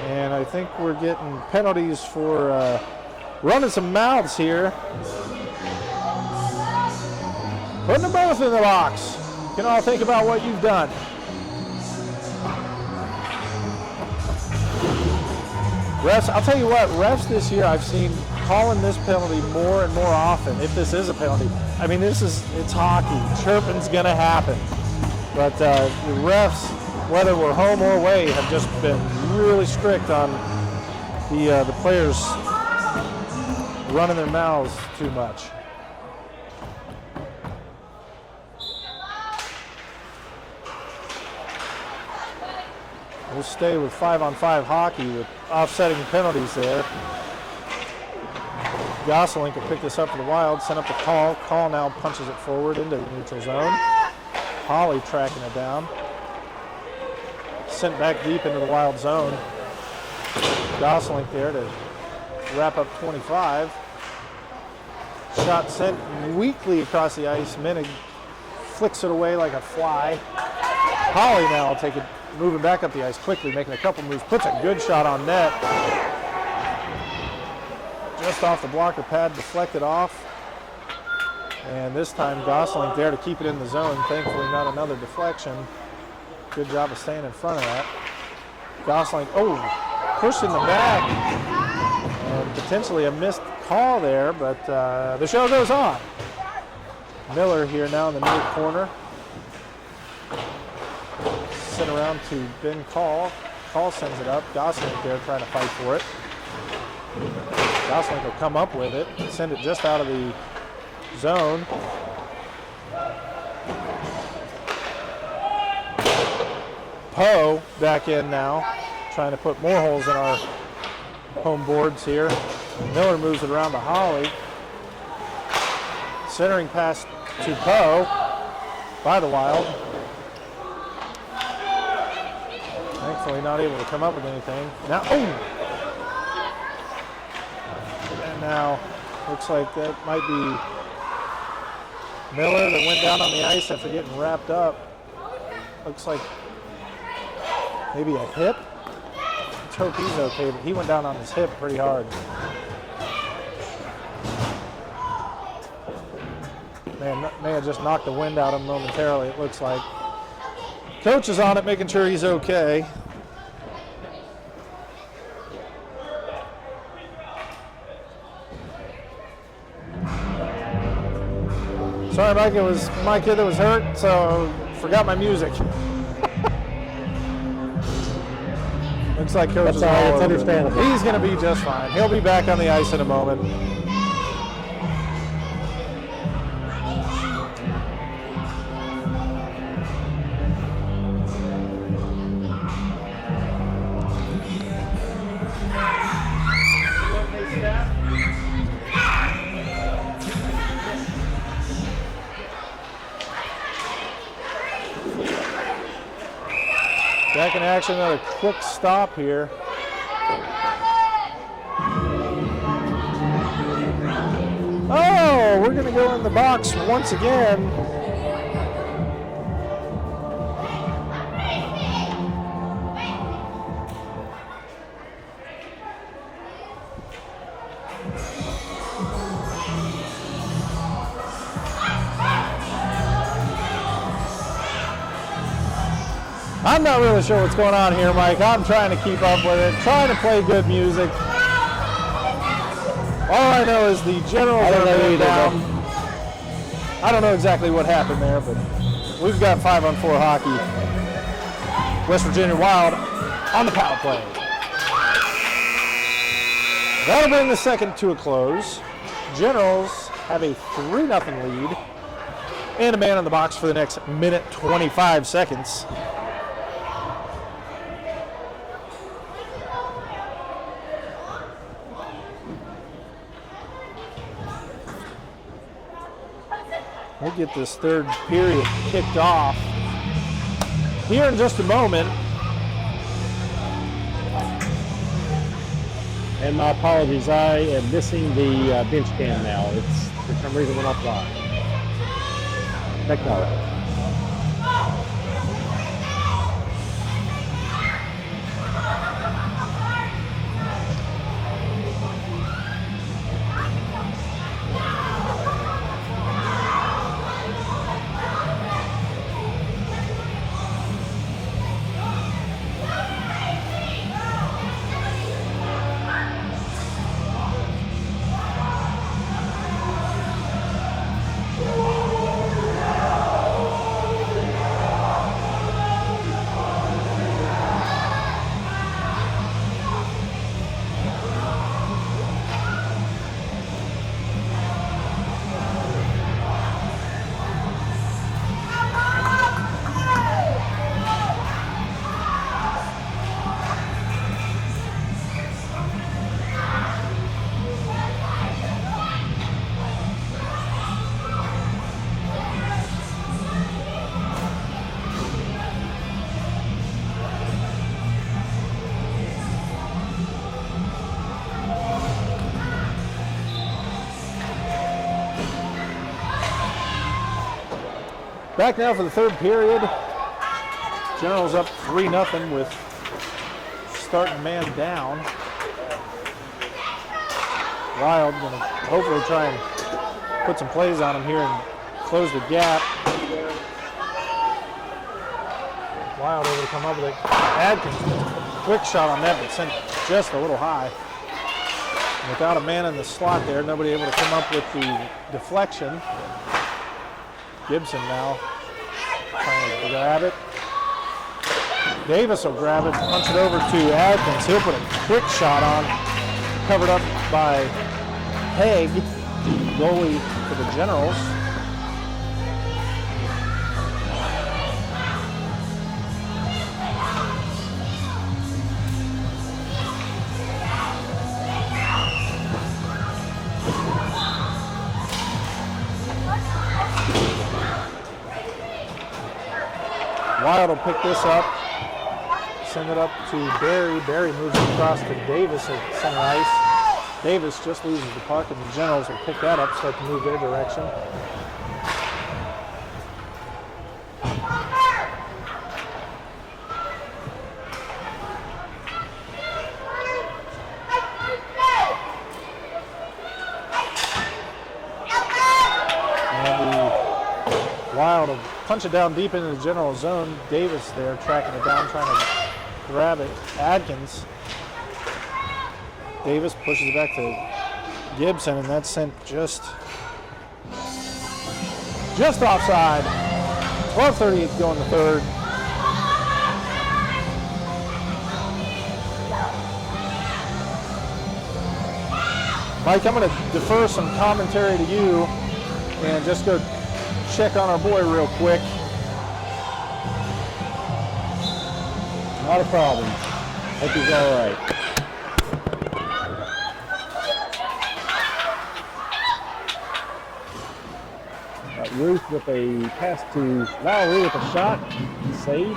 And I think we're getting penalties for running some mouths here. Putting them both in the box. You can all think about what you've done. Refs, I'll tell you what, refs this year I've seen calling this penalty more and more often, if this is a penalty. I mean, it's hockey. Chirping's gonna happen. But the refs, whether we're home or away, have just been really strict on the players running their mouths too much. We'll stay with 5-on-5 hockey with offsetting penalties there. Gosselin can pick this up for the Wild, send up the call. Call now punches it forward into the neutral zone. Holly tracking it down. Sent back deep into the Wild zone. Gosselin there to wrap up 25. Shot sent weakly across the ice. Menig flicks it away like a fly. Holly now will take it, moving back up the ice quickly, making a couple moves. Puts a good shot on net. Just off the blocker pad, deflected off. And this time Gosselin there to keep it in the zone. Thankfully not another deflection. Good job of staying in front of that. Gosselin, pushed in the back. And potentially a missed call there, but the show goes on. Miller here now in the near corner. Sent around to Ben Call. Call sends it up. Gosling there trying to fight for it. Gosling will come up with it. Send it just out of the zone. Poe back in now, trying to put more holes in our home boards here. Miller moves it around to Holly. Centering pass to Poe by the Wild. Thankfully not able to come up with anything. Now, and now looks like that might be Miller that went down on the ice after getting wrapped up. Looks like maybe a hip. Let's hope he's okay, but he went down on his hip pretty hard. Man, may have just knocked the wind out of him momentarily, it looks like. Coach is on it, making sure he's okay. Sorry, Mike, it was my kid that was hurt, so forgot my music. Looks like Coach is all That's over it. understandable. He's going to be just fine. He'll be back on the ice in a moment. Back in action, another quick stop here. Oh, we're going to go in the box once again. I'm not really sure what's going on here, Mike. I'm trying to keep up with it, trying to play good music. All I know is the Generals are going down. I don't know exactly what happened there, but we've got 5-on-4 hockey. West Virginia Wild on the power play. That'll bring the second to a close. Generals have a 3-0 lead and a man in the box for the next minute 25 seconds. We'll get this third period kicked off here in just a moment. And my apologies, I am missing the bench cam now. It's for some reason went offline. Technology. Back now for the third period. Generals up 3-0 with starting man down. Wild going to hopefully try and put some plays on him here and close the gap. Wild able to come up with it. Adkins, quick shot on that, but sent just a little high. Without a man in the slot there, nobody able to come up with the deflection. Gibson now trying to grab it. Davis will grab it, punch it over to Adkins. He'll put a quick shot on, covered up by Haig, goalie for the Generals. Wild will pick this up, send it up to Barry. Barry moves it across to Davis at center ice. Davis just loses the puck, and the Generals will pick that up, start to move their direction. Wild will punch it down deep into the General zone. Davis there tracking it down, trying to grab it. Adkins. Davis pushes it back to Gibson, and that's sent just offside. 12:38 to go in the third. Mike, I'm going to defer some commentary to you and just go check on our boy real quick. Not a problem. Hope he's all right. Ruth with a pass to Lowry with a shot. Save.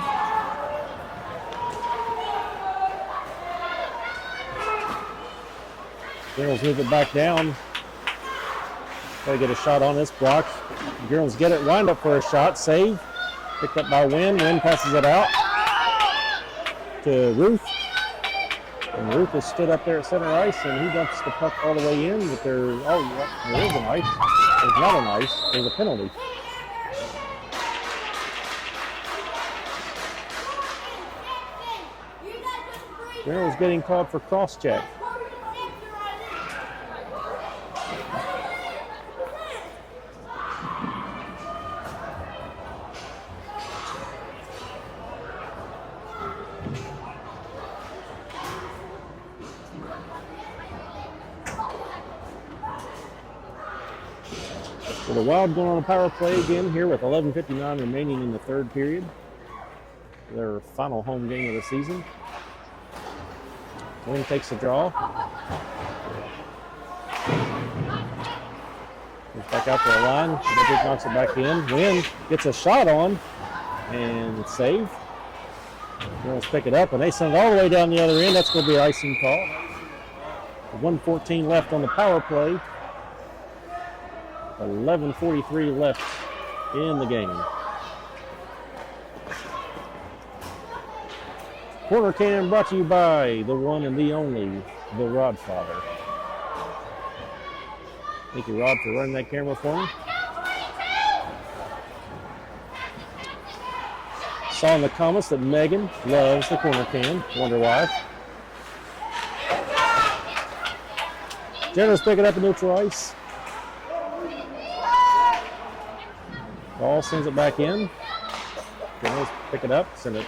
Generals move it back down. Try to get a shot on this block. Generals get it, wind up for a shot, save. Picked up by Wynn. Wynn passes it out to Ruth. And Ruth has stood up there at center ice, and he dumps the puck all the way in, but there is an ice. There's not an ice. There's a penalty. Generals getting called for cross-check. So the Wild going on a power play again here with 11:59 remaining in the third period. Their final home game of the season. Wynn takes the draw. Goes back out to the line. Nedrick knocks it back in. Wynn gets a shot on and save. Girls pick it up and they send it all the way down the other end. That's going to be an icing call. 1:14 left on the power play. 11:43 left in the game. Corner Can brought to you by the one and the only, the Rod Father. Thank you, Rod, for running that camera for me. Saw in the comments that Megan loves the Corner Can. Wonder why. Generals pick it up at neutral ice. Ball sends it back in. Generals pick it up, send it,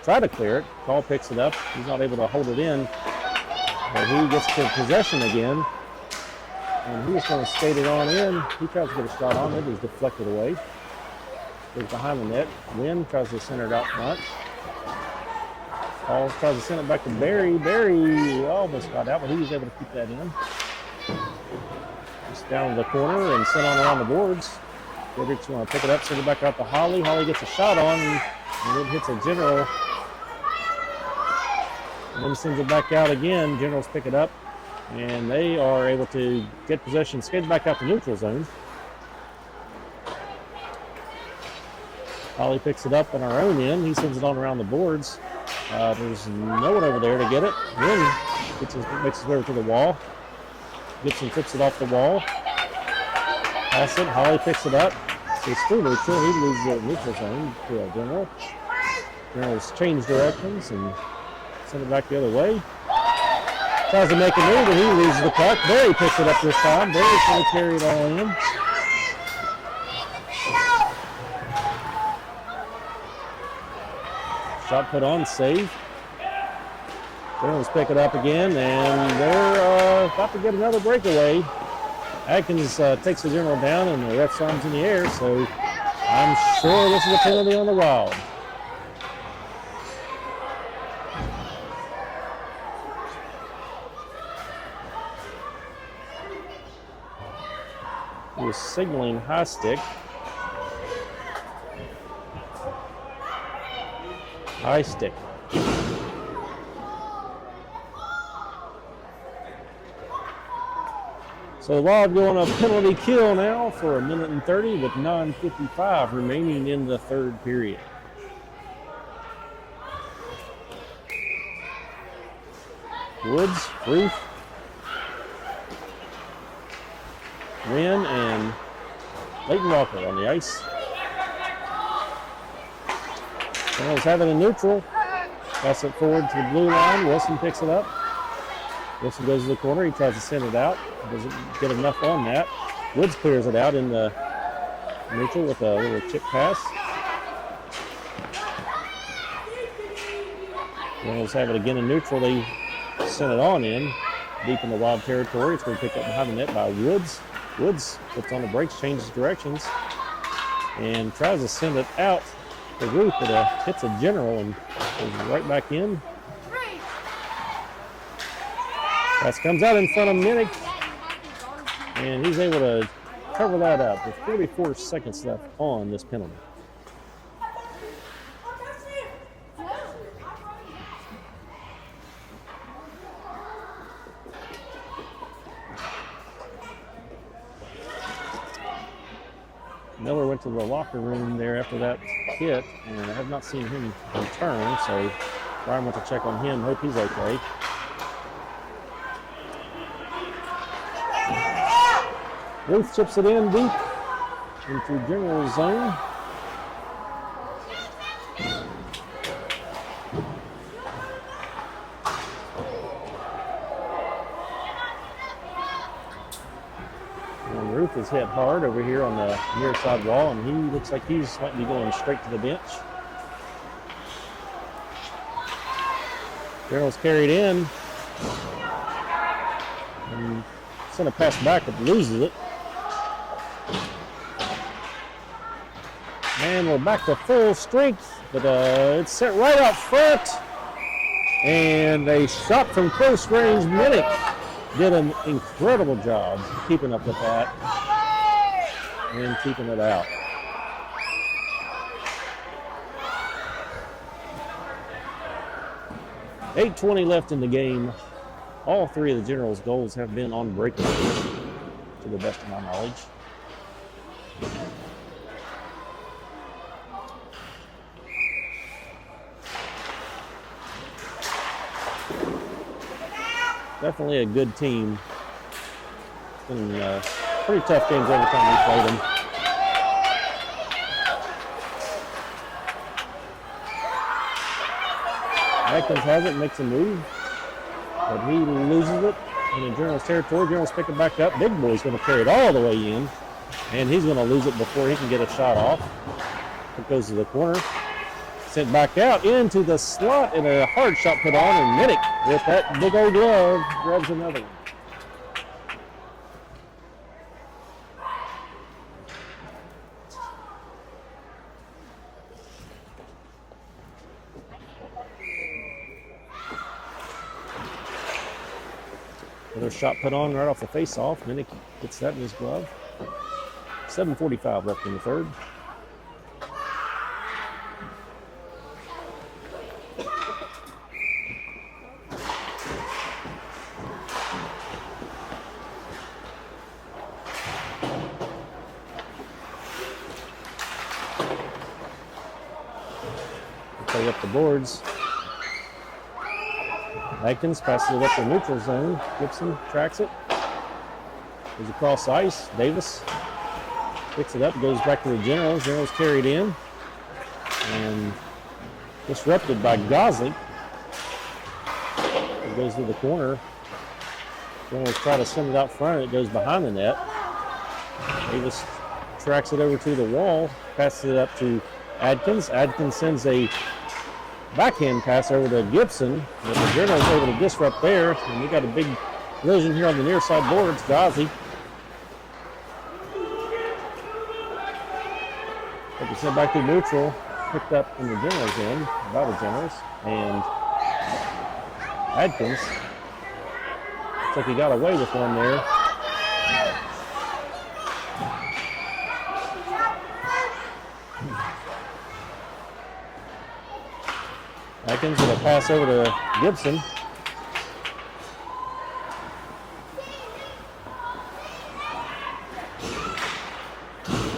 try to clear it. Ball picks it up. He's not able to hold it in. But he gets to possession again. And he's going to skate it on in. He tries to get a shot on it. He's deflected away. Goes behind the net. Wynn tries to center it out front. Paul tries to send it back to Barry. Barry almost got out, but he was able to keep that in. Just down to the corner and sent on around the boards. Nedrick's going to pick it up, send it back out to Holly. Holly gets a shot on, and it hits a General. And then sends it back out again. Generals pick it up, and they are able to get possession, skate it back out to neutral zone. Holly picks it up on our own end. He sends it on around the boards. There's no one over there to get it. Wynn makes his way over to the wall. Gibson flips it off the wall. Pass it. Holly picks it up. It's through neutral. He loses it at neutral zone to a General. Generals change directions and send it back the other way. Tries to make a move, but he loses the puck. Barry picks it up this time. Barry's going to carry it all in. Shot put on, save. Generals pick it up again, and they're about to get another breakaway. Atkins takes the General down, and the ref's arms in the air, so I'm sure this is a penalty on the Wild. He was signaling high stick. High stick. So the Wild go on a penalty kill now for 1 minute and 30 with 9:55 remaining in the third period. Woods, Ruth, Wynn, and Leighton Walker on the ice. Generals have it in neutral. Pass it forward to the blue line. Wilson picks it up. Wilson goes to the corner. He tries to send it out. Doesn't get enough on that. Woods clears it out in the neutral with a little chip pass. Generals have it again in neutral. They send it on in deep in the Wild territory. It's going to pick up behind the net by Woods. Woods puts on the brakes, changes directions, and tries to send it out to Ruth, but hits a General and goes right back in. Pass comes out in front of Minnick, and he's able to cover that up with 44 seconds left on this penalty. Miller went to the locker room there after that hit, and I have not seen him return, so Brian went to check on him, hope he's okay. Ruth chips it in deep into General's zone. And Ruth is hit hard over here on the near side wall, and he looks like he's might be going straight to the bench. General's carried in and sent a pass back, but loses it. And we're back to full strength, but it's set right up front. And a shot from close range. Minnick did an incredible job keeping up with that and keeping it out. .8:20 left in the game. All three of the Generals' goals have been on breakaways, to the best of my knowledge. Definitely a good team. It's been pretty tough games every time we played them. Atkins has it, makes a move, but he loses it in the General's territory. General's pick it back up. Big Boy's going to carry it all the way in, and he's going to lose it before he can get a shot off. It goes to the corner. Sent back out into the slot, and a hard shot put on, and Minnick with that big old glove grabs another one. Another shot put on right off the face-off. Minnick gets that in his glove. 7:45 left in the third. Play up the boards. Atkins passes it up the neutral zone. Gibson tracks it. Goes across ice. Davis picks it up, goes back to the Generals. Generals carried in. And disrupted by Gosling. It goes to the corner. Generals try to send it out front. It goes behind the net. Davis tracks it over to the wall. Passes it up to Adkins. Adkins sends a backhand pass over to Gibson. But the Generals able to disrupt there. And we got a big collision here on the near side boards. Ghazi. Like you said, back to neutral. Picked up in the Generals end, by the Generals. And Adkins. Looks like he got away with one there. Adkins with a pass over to Gibson.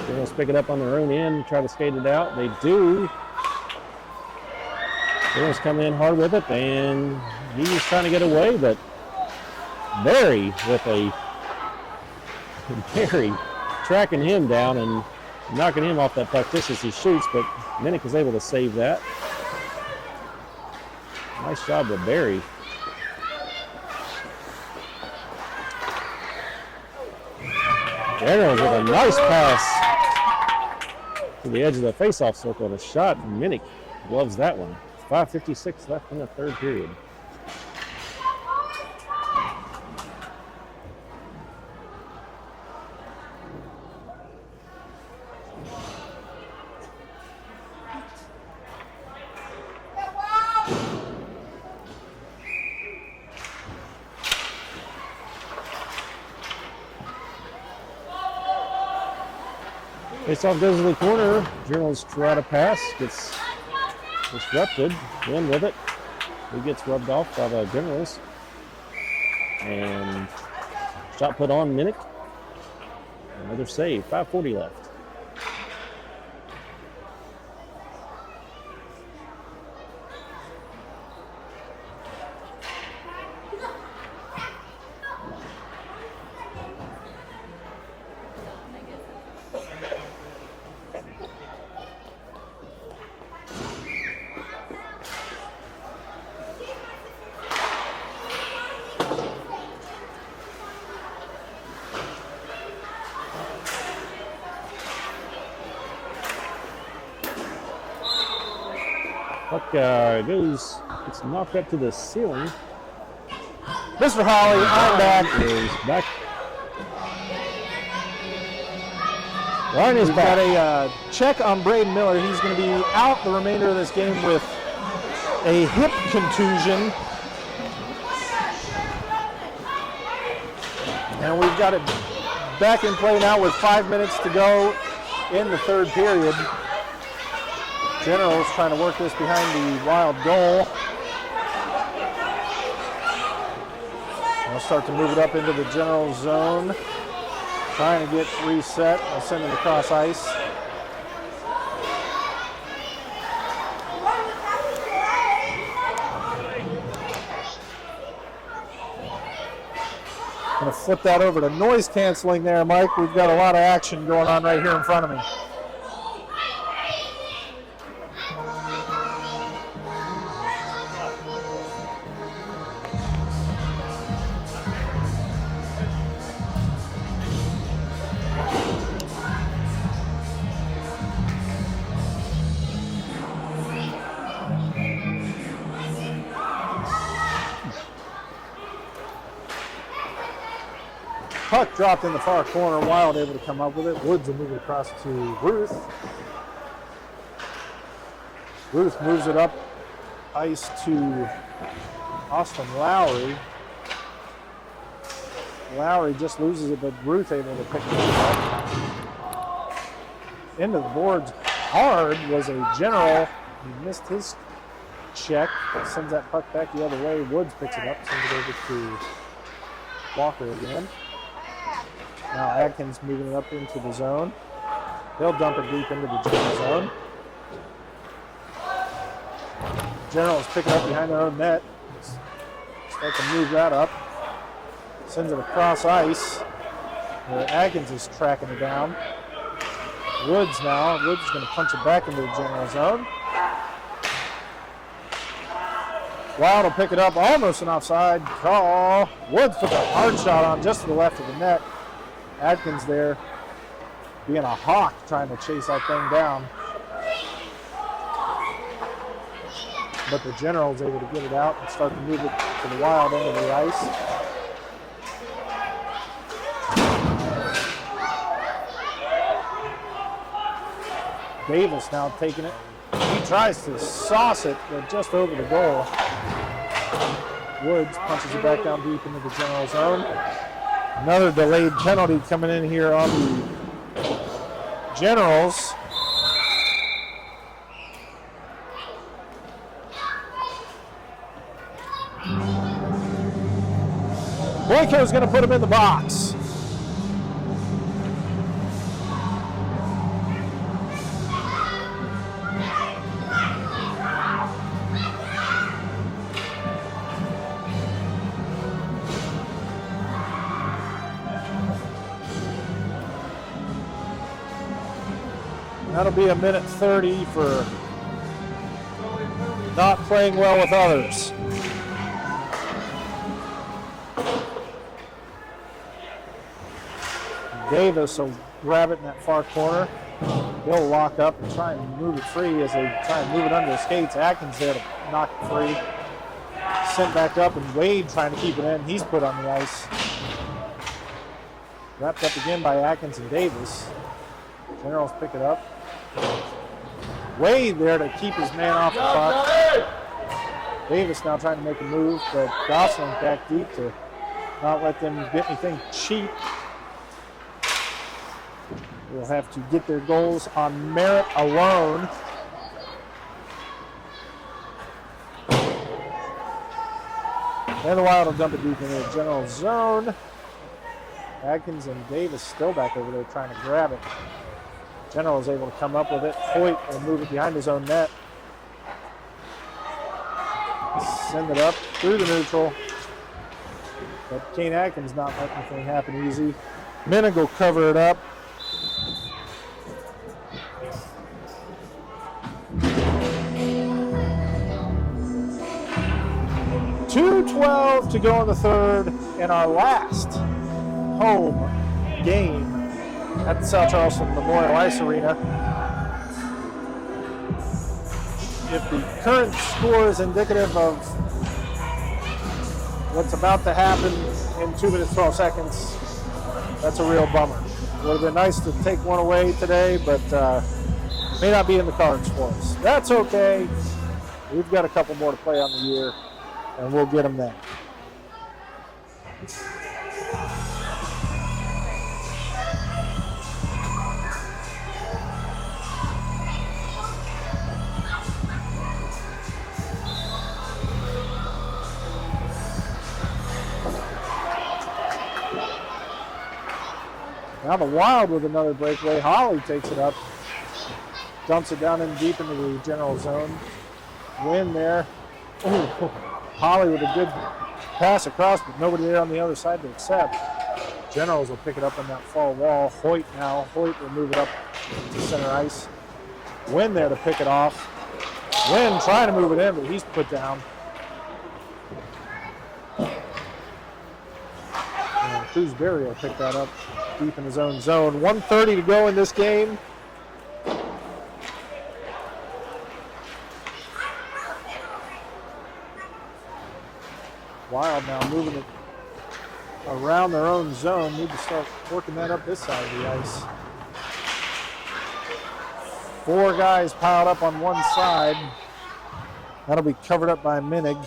Generals pick it up on their own end, try to skate it out. They do. Generals come in hard with it, and he's trying to get away, but Barry tracking him down and knocking him off that puck just as he shoots, but Minnick is able to save that. Nice job with Barry. Generals with a nice pass to the edge of the face-off circle and a shot. Minnick gloves that one. 5:56 left in the third period. Face-off goes to the corner. Generals try to pass. Gets disrupted. Win with it. He gets rubbed off by the Generals. And shot put on Minnick. Another save. 5:40 left. Puck gets knocked up to the ceiling. Mr. Holly, I'm back. Is back. Ryan is We've back. got a check on Braden Miller. He's going to be out the remainder of this game with a hip contusion. And we've got it back in play now with 5 minutes to go in the third period. Generals trying to work this behind the Wild goal. They'll start to move it up into the General zone. Trying to get reset. They'll send it across ice. Going to flip that over to noise canceling there, Mike. We've got a lot of action going on right here in front of me. Puck dropped in the far corner. Wild able to come up with it. Woods will move it across to Ruth. Ruth moves it up ice to Austin Lowry. Lowry just loses it, but Ruth able to pick it up. Into the boards hard was a General. He missed his check. Sends that puck back the other way. Woods picks it up. Sends it over to Walker again. Now Adkins moving it up into the zone. They'll dump it deep into the General zone. Generals pick it up behind their own net. Start to move that up. Sends it across ice. Where Adkins is tracking it down. Woods now. Woods is going to punch it back into the General zone. Wild will pick it up. Almost an offside call. Woods puts a hard shot on just to the left of the net. Adkins there being a hawk trying to chase that thing down. but the Generals able to get it out and start to move it to the Wild end of the ice. Davis now taking it. He tries to sauce it, but just over the goal. Woods punches it back down deep into the General zone. Another delayed penalty coming in here on the Generals. Boyko's going to put him in the box. That'll be a minute 30 for not playing well with others. Davis will grab it in that far corner. He'll lock up and try and move it free as they try and move it under the skates. Atkins there to knock it free. Sent back up, and Wade trying to keep it in. He's put on the ice. Wrapped up again by Atkins and Davis. Generals pick it up. Wade there to keep his man off the puck. Davis now trying to make a move, but Gosling back deep to not let them get anything cheap. We'll have to get their goals on merit alone. And the Wild will dump it deep into the General zone. Atkins and Davis still back over there trying to grab it. General is able to come up with it. Hoyt will move it behind his own net. Send it up through the neutral. But Kane Atkins not letting anything happen easy. Minnick will cover it up. .2:12 to go in the third in our last home game at the South Charleston Memorial Ice Arena. If the current score is indicative of what's about to happen in 2 minutes, 12 seconds, that's a real bummer. It would have been nice to take one away today, but may not be in the cards for us. That's okay. We've got a couple more to play on the year, and we'll get them then. Now the Wild with another breakaway. Holly takes it up, dumps it down in deep into the General zone. Win there. Ooh, Holly with a good pass across, but nobody there on the other side to accept. Generals will pick it up on that far wall. Hoyt now. Hoyt will move it up to center ice. Win there to pick it off. Win trying to move it in, but he's put down. And Cruzberry will pick that up deep in his own zone. 1:30 to go in this game. Wild now moving it around their own zone. Need to start working that up this side of the ice. 4 guys piled up on one side. That'll be covered up by Minnick.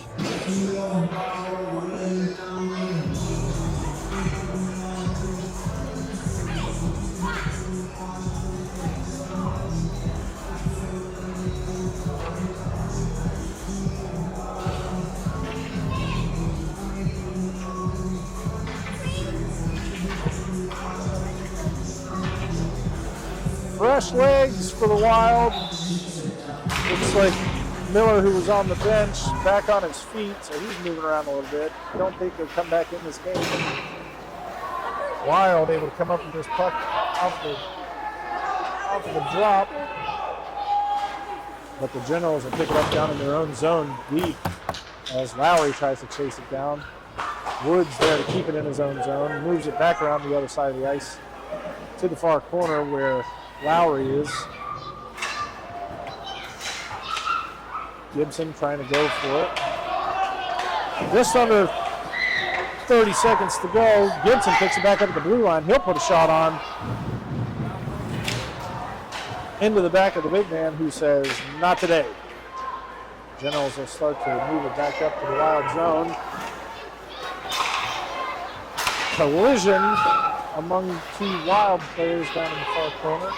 Fresh legs for the Wild. Looks like Miller, who was on the bench, back on his feet, so he's moving around a little bit. Don't think he'll come back in this game. Wild able to come up with this puck off the drop. But the Generals will pick it up down in their own zone deep as Lowry tries to chase it down. Woods there to keep it in his own zone. Moves it back around the other side of the ice to the far corner where Lowry is. Gibson trying to go for it. Just under 30 seconds to go. Gibson picks it back up at the blue line. He'll put a shot on into the back of the big man, who says, not today. Generals will start to move it back up to the Wild zone. Collision among two Wild players down in the far corner.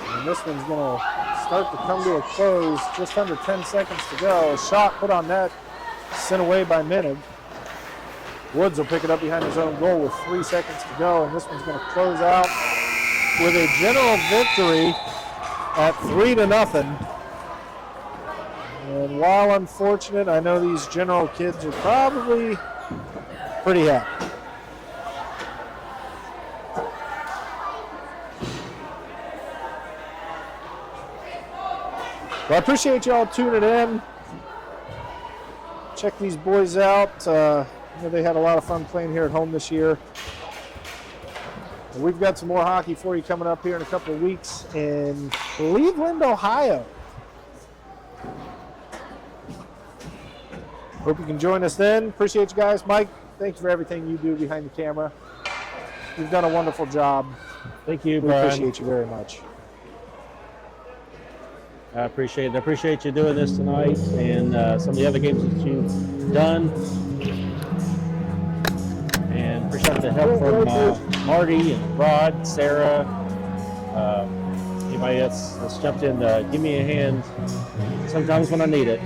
And this one's going to start to come to a close. Just under 10 seconds to go. A shot put on net, sent away by Menig. Woods will pick it up behind his own goal with 3 seconds to go, and this one's going to close out with a General victory at 3-0. And while unfortunate, I know these General kids are probably pretty happy. Well, I appreciate y'all tuning in. Check these boys out. They had a lot of fun playing here at home this year. And we've got some more hockey for you coming up here in a couple of weeks in Cleveland, Ohio. Hope you can join us then. Appreciate you guys. Mike, thanks for everything you do behind the camera. You've done a wonderful job. Thank you, We Brian. appreciate you very much. I appreciate it. I appreciate you doing this tonight and some of the other games that you've done. And appreciate the help from Marty and Rod, Sarah, anybody that's jumped in to give me a hand sometimes when I need it.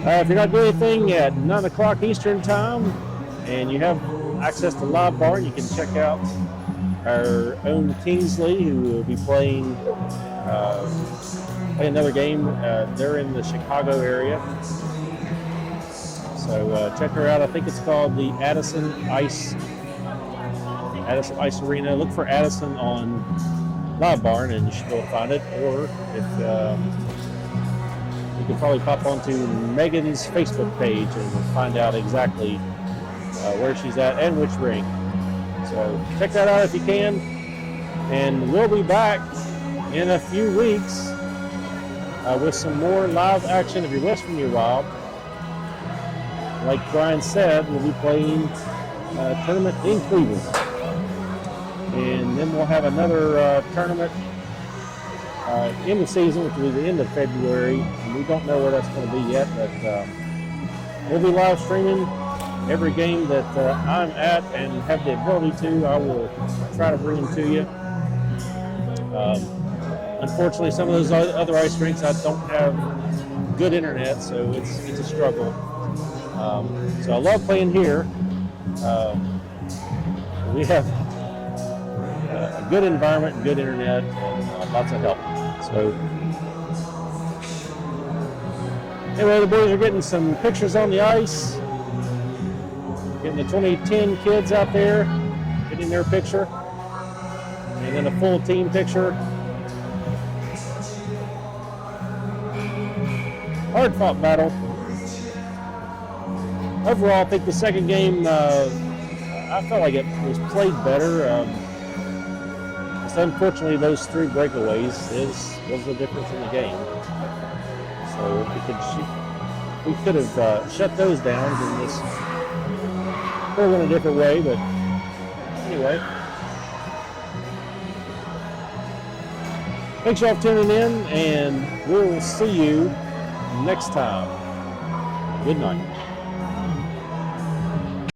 If you're not doing anything at 9 o'clock Eastern time and you have access to Live Bar, you can check out our own Kingsley, who will be playing another game. They're in the Chicago area. So check her out. I think it's called the Addison Ice Arena. Look for Addison on Live Barn and you should be able to find it. Or if you can probably pop onto Megan's Facebook page and find out exactly where she's at and which ring. So check that out if you can. And we'll be back in a few weeks with some more live action of your West Virginia Wild. Like Brian said, we'll be playing a tournament in Cleveland. And then we'll have another tournament in the season, which will be the end of February. And we don't know where that's going to be yet, but we'll be live streaming every game that I'm at and have the ability to. I will try to bring them to you. Unfortunately, some of those other ice rinks, I don't have good internet, so it's a struggle. So I love playing here. We have a good environment, good internet, and lots of help. So anyway, the boys are getting some pictures on the ice. Getting the 2010 kids out there, getting their picture. And then a full team picture. Hard fought battle. Overall, I think the second game, I felt like it was played better. So unfortunately, those 3 breakaways was the difference in the game. So if we could have shut those down and just pulled in a different way. But anyway, thanks y'all for tuning in, and we'll see you next time. Good night.